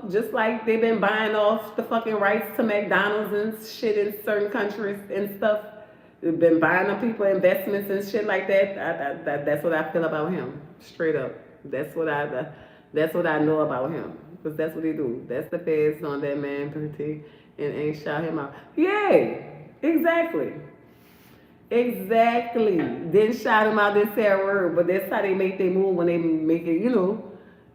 just like they've been buying off the fucking rights to McDonald's and shit in certain countries and stuff. They've been buying up people investments and shit like that. That's what I feel about him. Straight up. That's what I know about him. Because that's what he do. That's the feds on that man pretty and ain't shout him out. Yeah, exactly. Exactly. Didn't shout him out, didn't say a word, but that's how they make their move when they make it,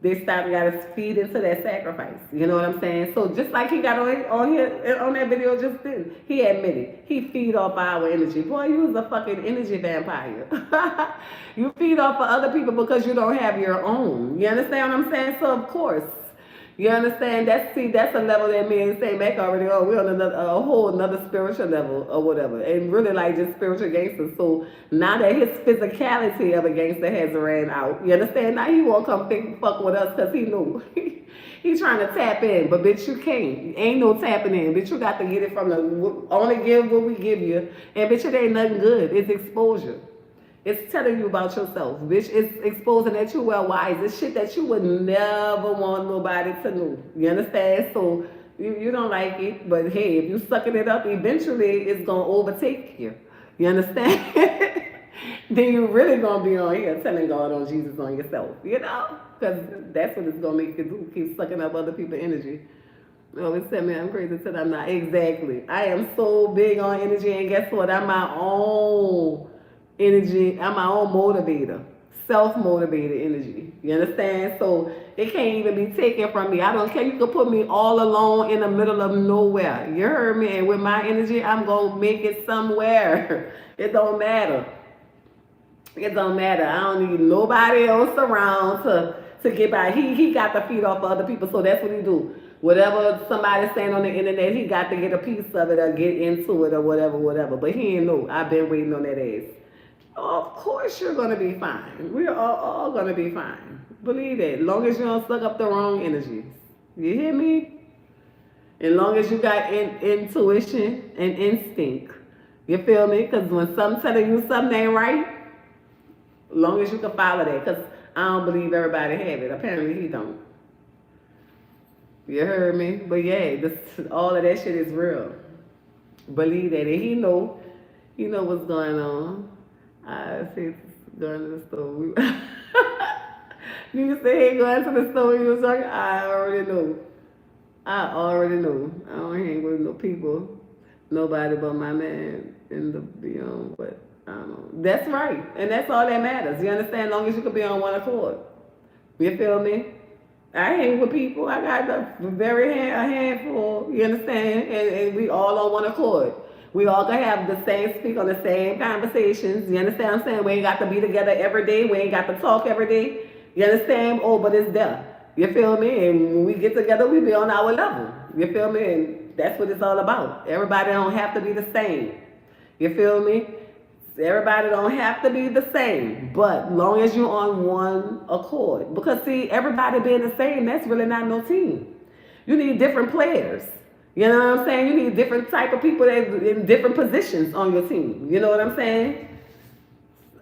they got to feed into that sacrifice. You know what I'm saying? So just like he got on that video just then, he admitted he feed off our energy. Boy, you was a fucking energy vampire. You feed off of other people because you don't have your own. You understand what I'm saying? So of course, you understand? That's a level that me and Saint Mac already on. We're on a whole another spiritual level or whatever. And really like just spiritual gangsters. So now that his physicality of a gangster has ran out, you understand? Now he won't come fuck with us because he knew. He's trying to tap in, but bitch, you can't. Ain't no tapping in. Bitch, you got to get it from only give what we give you. And bitch, it ain't nothing good. It's exposure. It's telling you about yourself, bitch. It's exposing that you well wise. It's shit that you would never want nobody to know. You understand? So you don't like it, but hey, if you sucking it up, eventually it's gonna overtake you. You understand? Then you really gonna be on here telling God on Jesus on yourself. Because that's what it's gonna make you do. Keep sucking up other people's energy. Always tell me I'm crazy till I'm not. Exactly. I am so big on energy, and guess what? I'm my own energy. I'm my own motivator, self-motivated energy. You understand? So it can't even be taken from me. I don't care. You can put me all alone in the middle of nowhere. You heard me? And with my energy, I'm gonna make it somewhere. It don't matter. It don't matter. I don't need nobody else around to get by. He got to feed off of other people, so that's what he do. Whatever somebody's saying on the internet, he got to get a piece of it or get into it or whatever. But he ain't know. I've been waiting on that ass. Of course you're going to be fine. We're all going to be fine. Believe that. As long as you don't suck up the wrong energies. You hear me? As long as you got intuition and instinct. You feel me? Because when something's telling you something ain't right, as long as you can follow that. Because I don't believe everybody have it. Apparently he don't. You heard me? But yeah, all of that shit is real. Believe that. And he know what's going on. I see going to the store. You say hey, going to the store you was talking? I already know. I don't hang with no people. Nobody but my man in the beyond, but I don't know. That's right. And that's all that matters. You understand? As long as you can be on one accord. You feel me? I hang with people. I got a handful. You understand? And we all on one accord. We all can have the same speak on the same conversations. You understand what I'm saying? We ain't got to be together every day. We ain't got to talk every day. You understand? Oh, but it's there. You feel me? And when we get together, we be on our level. You feel me? And that's what it's all about. Everybody don't have to be the same. You feel me? Everybody don't have to be the same, but long as you're on one accord. Because see, everybody being the same, that's really not no team. You need different players. You know what I'm saying? You need different type of people that in different positions on your team. You know what I'm saying?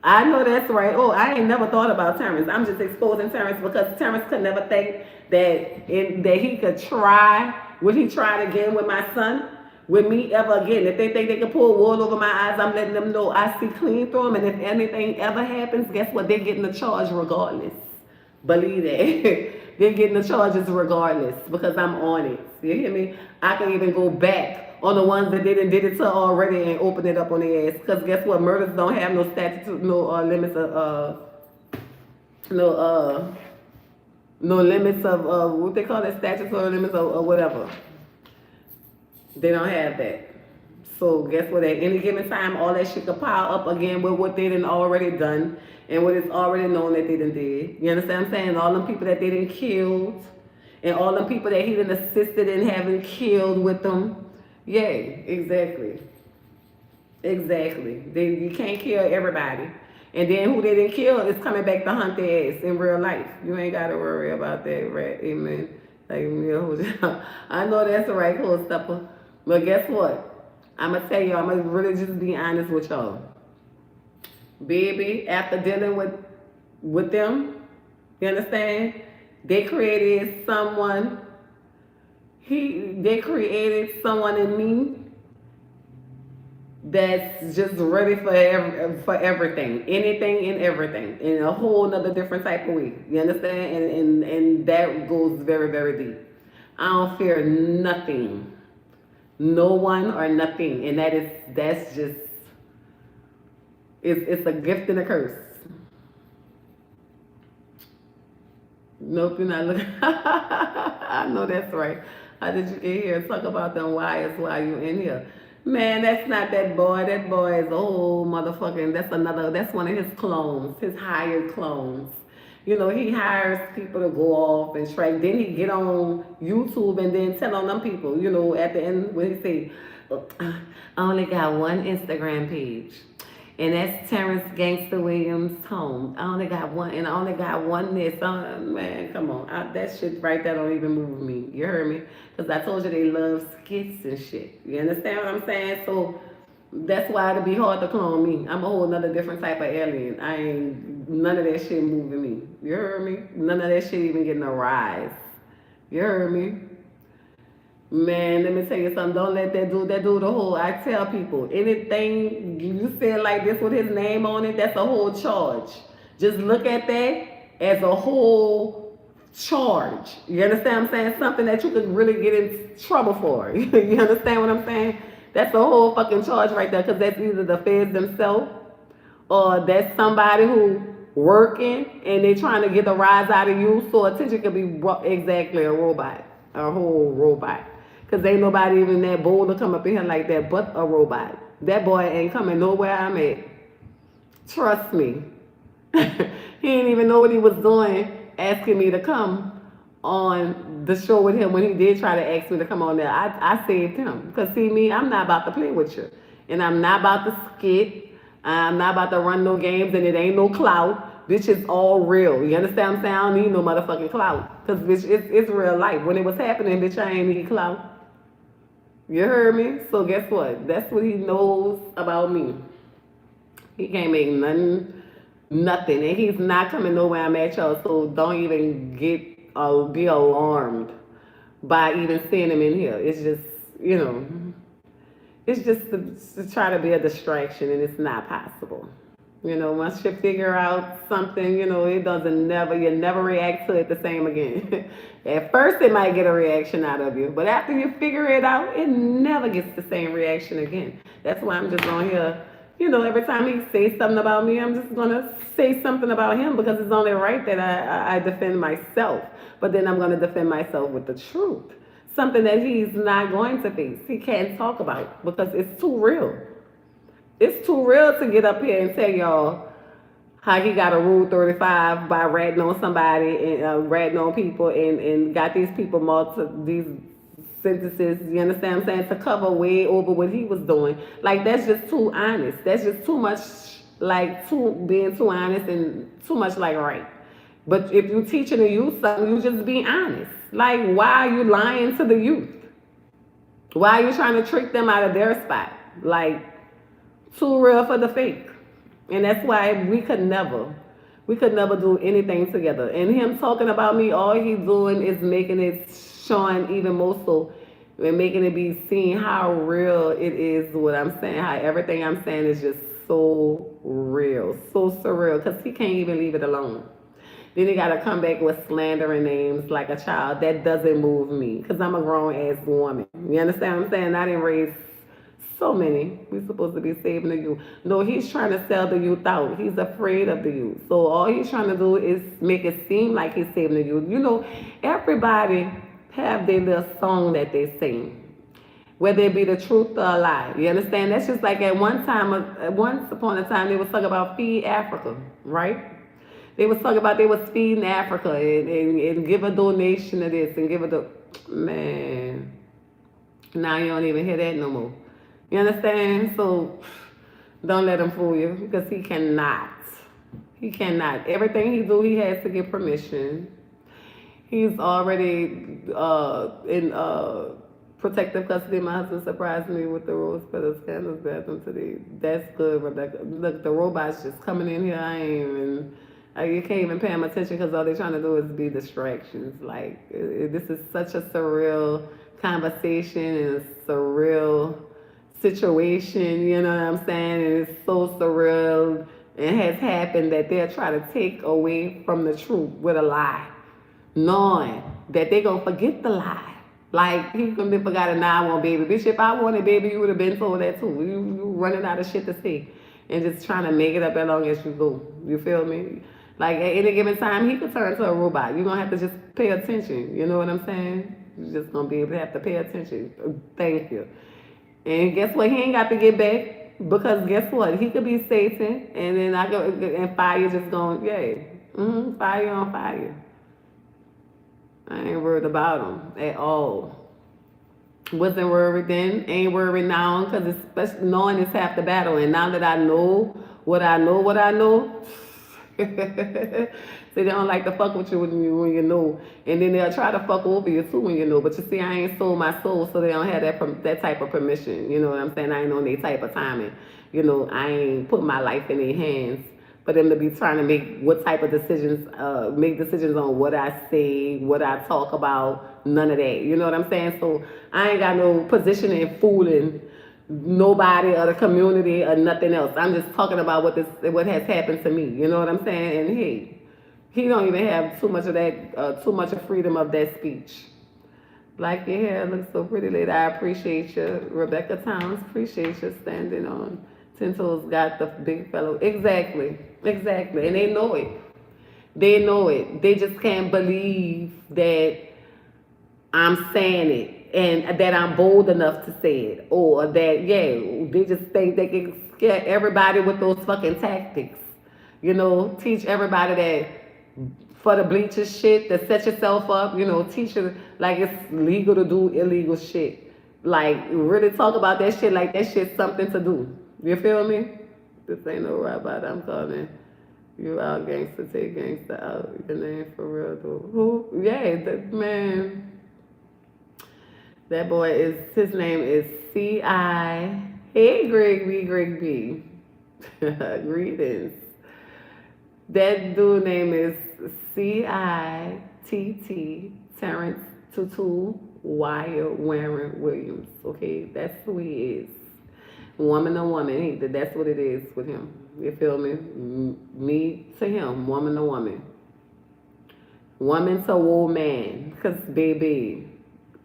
I know that's right. Oh, I ain't never thought about Terrance. I'm just exposing Terrance because Terrance could never think that he could try. Would he try it again with my son? With me ever again? If they think they can pull wool over my eyes, I'm letting them know I see clean through them. And if anything ever happens, guess what? They're getting the charge regardless. Believe that. They're getting the charges regardless because I'm on it. You hear me? I can even go back on the ones that did it to already and open it up on their ass. Because guess what? Murders don't have no statute, no limits of no limits of what they call it, statutory limits or whatever. They don't have that. So guess what? At any given time, all that shit could pile up again with what they done already done and what is already known that they done did. You understand what I'm saying? All them people that they done killed and all them people that he done assisted in having killed with them. Yeah, exactly. Exactly. You can't kill everybody. And then who they didn't kill is coming back to hunt their ass in real life. You ain't got to worry about that, right? Amen. Like, you know, I know that's the right cool stepper. But guess what? I'm going to tell you, I'm going to really just be honest with y'all. Baby, after dealing with them, you understand? They created someone, they created someone in me that's just ready for everything, anything and everything, in a whole nother different type of way. You understand? And that goes very, very deep. I don't fear nothing, no one or nothing, and that's just it's a gift and a curse. Nope, you're not looking. I know that's right. How did you get here? Talk about them wires while you in here. Man, that's not that boy. That boy is a whole motherfucking, that's one of his clones, his hired clones. You know, he hires people to go off and track. Then he get on YouTube and then tell on them people, you know, at the end when he say, "Oh, I only got one Instagram page. And that's Terrance Gangster Williams' home. I only got one, and I only got one this. Man, come on. That shit right there don't even move me. You heard me? Because I told you they love skits and shit. You understand what I'm saying? So that's why it'll be hard to clone me. I'm a whole nother different type of alien. I ain't, none of that shit moving me. You heard me? None of that shit even getting a rise. You heard me? Man, let me tell you something. Don't let that do the whole. I tell people, anything you say like this with his name on it, that's a whole charge. Just look at that as a whole charge. You understand what I'm saying? Something that you could really get in trouble for. You understand what I'm saying? That's a whole fucking charge right there, because that's either the feds themselves or that's somebody who working and they trying to get a rise out of you. So attention could be exactly a robot, a whole robot. Because ain't nobody even that bold to come up in here like that but a robot. That boy ain't coming nowhere I'm at. Trust me. He didn't even know what he was doing asking me to come on the show with him when he did try to ask me to come on there. I saved him. Because see me, I'm not about to play with you. And I'm not about to skit. I'm not about to run no games and it ain't no clout. Bitch, it's all real. You understand what I'm saying? I don't need no motherfucking clout. Because, bitch, it's real life. When it was happening, bitch, I ain't need clout. You heard me? So guess what? That's what he knows about me. He can't make nothing. And he's not coming nowhere I'm at, y'all. So don't even be alarmed by even seeing him in here. It's just, you know, it's just to try to be a distraction, and it's not possible. You know, once you figure out something, you know, you never react to it the same again. At first, it might get a reaction out of you, but after you figure it out, it never gets the same reaction again. That's why I'm just on here every time he says something about me, I'm just gonna say something about him because it's only right that I defend myself. But then I'm gonna defend myself with the truth, something that he's not going to face. He can't talk about because it's too real. It's too real to get up here and tell y'all how he got a rule 35 by ratting on somebody and ratting on people and got these people these sentences, you understand what I'm saying, to cover way over what he was doing. Like, that's just too honest. That's just too much, like, being too honest and too much like right. But if you teaching the youth something, you just be honest. Like, why are you lying to the youth? Why are you trying to trick them out of their spot? Like, too real for the fake. And that's why we could never do anything together. And him talking about me, all he's doing is making it shine even more so and making it be seen how real it is what I'm saying, how everything I'm saying is just so real, so surreal, because he can't even leave it alone. Then he got to come back with slandering names like a child. That doesn't move me because I'm a grown ass woman. You understand what I'm saying? I didn't raise so many. We're supposed to be saving the youth. No, he's trying to sell the youth out. He's afraid of the youth. So all he's trying to do is make it seem like he's saving the youth. Everybody have their little song that they sing, whether it be the truth or a lie. You understand? That's just like once upon a time, they was talking about feed Africa, right? They was talking about they was feeding Africa and give a donation to this and give a man. Now you don't even hear that no more. You understand? So don't let him fool you because he cannot. He cannot. Everything he do, he has to get permission. He's already in protective custody. My husband surprised me with the rose petals candles bathroom today. That's good, Rebecca. Look, the robots just coming in here. I ain't even. You can't even pay them attention because all they're trying to do is be distractions. Like, this is such a surreal conversation and a surreal situation, you know what I'm saying? And it's so surreal and has happened that they'll try to take away from the truth with a lie, knowing that they're going to forget the lie. Like, he couldn't have forgotten, now I want baby. Bitch, if I wanted baby, you would have been told that too. You running out of shit to say and just trying to make it up as long as you go. You feel me? Like, at any given time, he could turn to a robot. You're going to have to just pay attention. You know what I'm saying? You're just going to be able to have to pay attention. Thank you. And guess what? He ain't got to get back because guess what? He could be Satan and then I go and fire just going, yay. Fire on fire. I ain't worried about him at all. Wasn't worried then, ain't worried now because especially knowing is half the battle. And now that I know what I know, see, they don't like to fuck with you when you know, and then they'll try to fuck over you too when you know. But you see, I ain't sold my soul, so they don't have that type of permission. You know what I'm saying? I ain't on their type of timing. I ain't put my life in their hands for them to be trying to make what type of decisions, make decisions on what I say, what I talk about, none of that. You know what I'm saying? So I ain't got no position in fooling nobody or the community or nothing else. I'm just talking about what has happened to me. You know what I'm saying? And hey, he don't even have too much of that, too much of freedom of that speech. Like your hair looks so pretty, lady. I appreciate you. Rebecca Towns, appreciate you standing on 10 toes. Got the big fellow. Exactly. And they know it. They know it. They just can't believe that I'm saying it and that I'm bold enough to say it. Or that, yeah, they just think they can scare everybody with those fucking tactics. Teach everybody that for the bleachers shit, to set yourself up, teach you like it's legal to do illegal shit. Like, really talk about that shit like that shit's something to do. You feel me? This ain't no robot, I'm calling. You out gangster, take gangster out. Your name for real though. Who? Yeah, man. That boy his name is C.I. Hey, Greg B. Greetings. That dude name is C.I.T.T. Terrance TuTu Wire Warren Williams. Okay, that's who he is. Woman to woman. That's what it is with him. You feel me? Me to him, woman to woman. Woman to woman. Because, baby,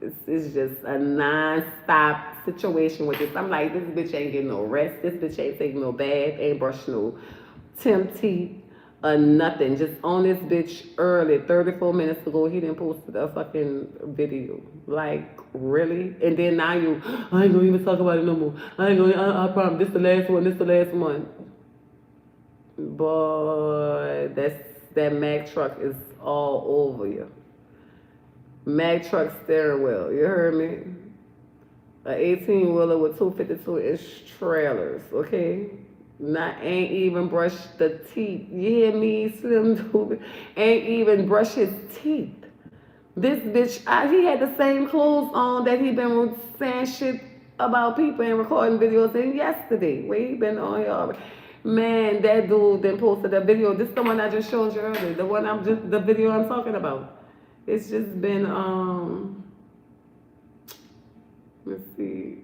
It's just a non-stop situation with this. I'm like, this bitch ain't getting no rest. This bitch ain't taking no bath, ain't brush no teeth or nothing. Just on this bitch early, 34 minutes ago, he didn't post a fucking video. Like, really? And then now I ain't gonna even talk about it no more. I promise, this the last one, this the last one. Boy, that Mack truck is all over you. Mack truck steering wheel, you heard me? A 18-wheeler with 252-inch trailers, okay? Not ain't even brush the teeth. You hear me, Slim Dude? Ain't even brush his teeth. This bitch, he had the same clothes on that he been saying shit about people and recording videos in yesterday. Where he been on here already. Man, that dude then posted a video. This is the one I just showed you earlier. The video I'm talking about. It's just been let's see.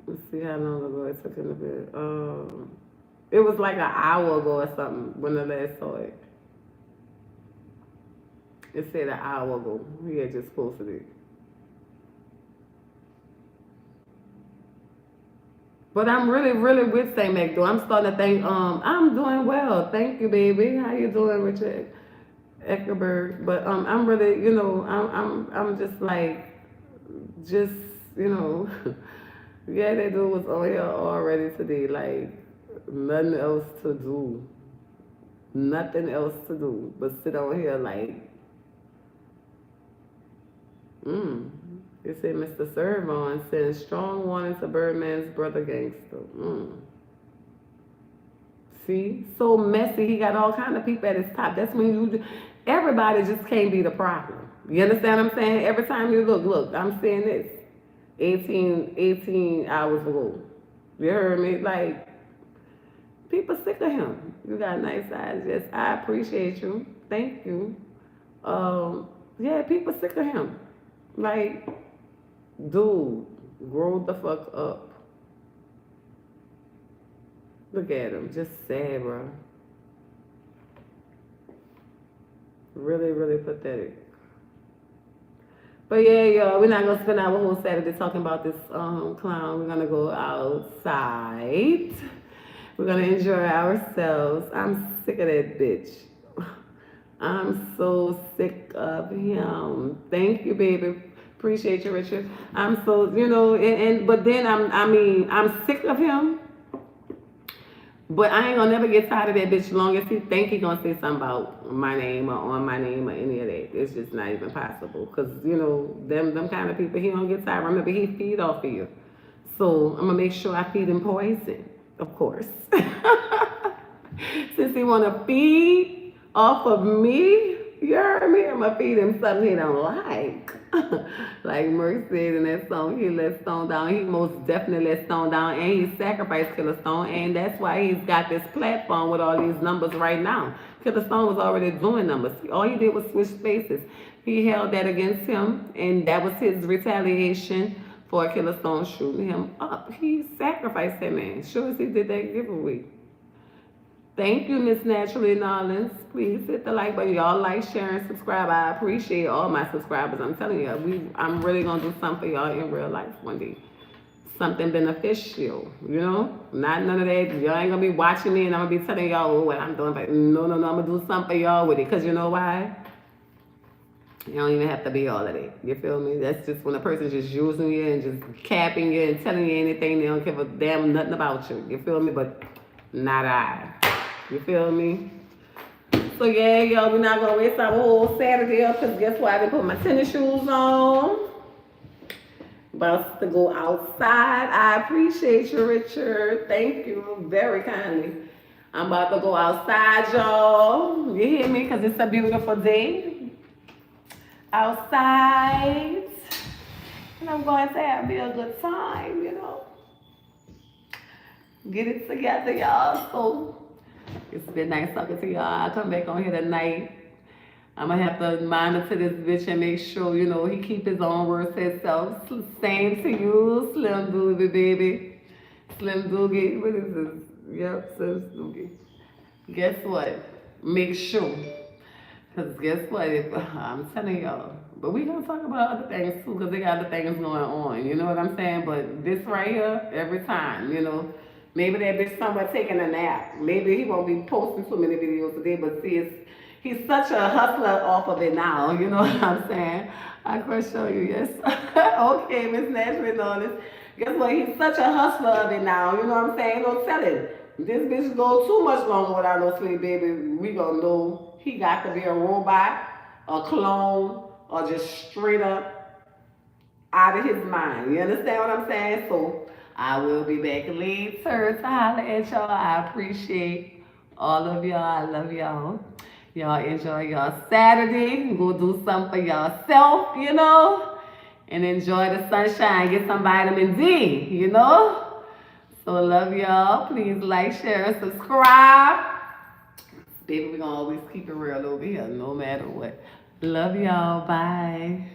Let's see how long ago it took him to be. It was like an hour ago or something when I last saw it. It said an hour ago. He had just posted it. But I'm really, really with St. Mac though. I'm starting to think, I'm doing well. Thank you, baby. How you doing, Richard Eckerberg? But I'm really, I'm just like, just, yeah, that dude was on here already today. Like, nothing else to do. Nothing else to do but sit on here like, It said Mr. Servon sends strong warning to Birdman's brother gangster. See? So messy. He got all kind of people at his top. That's when everybody just can't be the problem. You understand what I'm saying? Every time you look, I'm saying this. 18 hours ago. You heard me? Like, people sick of him. You got nice eyes. Yes, I appreciate you. Thank you. Yeah, people sick of him. Like, dude, grow the fuck up. Look at him, just sad, bro. Really, really pathetic. But yeah, y'all, we're not gonna spend our whole Saturday talking about this clown. We're gonna go outside. We're gonna enjoy ourselves. I'm sick of that bitch. I'm so sick of him. Thank you, baby. Appreciate you, Richard. I'm so, but then I'm sick of him. But I ain't gonna never get tired of that bitch long as he think he gonna say something about my name or on my name or any of that. It's just not even possible. Cause them kind of people, he don't get tired. Remember, he feed off of you. So I'm gonna make sure I feed him poison, of course. Since he wanna feed off of me, you heard me? I'm gonna feed him something he don't like. Like Merc said in that song, he let Stone down. He most definitely let Stone down, and he sacrificed Killer Stone, and that's why he's got this platform with all these numbers right now. Killer Stone was already doing numbers. All he did was switch spaces. He held that against him, and that was his retaliation for Killer Stone shooting him up. He sacrificed that man. Sure as he did that giveaway. Thank you, Miss Naturally Nolens. Please hit the like button. Y'all like, share, and subscribe. I appreciate all my subscribers. I'm telling you, I'm really going to do something for y'all in real life one day. Something beneficial, Not none of that. Y'all ain't going to be watching me and I'm going to be telling y'all what I'm doing. But no, I'm going to do something for y'all with it. Because you know why? You don't even have to be all of that. You feel me? That's just when a person's just using you and just capping you and telling you anything. They don't give a damn nothing about you. You feel me? But not I. You feel me? So yeah, y'all, we're not gonna waste our whole Saturday up because guess what? I didn't put my tennis shoes on. About to go outside. I appreciate you, Richard. Thank you very kindly. I'm about to go outside, y'all. You hear me? Because it's a beautiful day. Outside. And I'm going to have me a good time, Get it together, y'all. So it's been nice talking to y'all. I'll come back on here tonight. I'm gonna have to monitor this bitch and make sure, he keep his own words to himself. Same to you, Slim Doogie, baby. Slim Doogie, what is this? Yep, Slim Doogie. Guess what? Make sure. Because guess what? I'm telling y'all, But we gonna talk about other things too, cause they got other things going on. You know what I'm saying? But this right here, every time, you know, maybe that bitch somewhere taking a nap. Maybe he won't be posting too many videos today. But see, he's such a hustler off of it now. You know what I'm saying? I can show you. Yes. Okay, Miss Nashville on this. Guess what? He's such a hustler of it now. You know what I'm saying? Don't tell it. This bitch go too much longer without no sweet baby. We gonna know he got to be a robot, a clone, or just straight up out of his mind. You understand what I'm saying? So I will be back later to holler at y'all. I appreciate all of y'all. I love y'all. Y'all enjoy y'all Saturday. Go do something for yourself, you know, and enjoy the sunshine. Get some vitamin D, you know. So love y'all. Please like, share, and subscribe. Baby, we're gonna always keep it real over here, no matter what. Love y'all. Bye.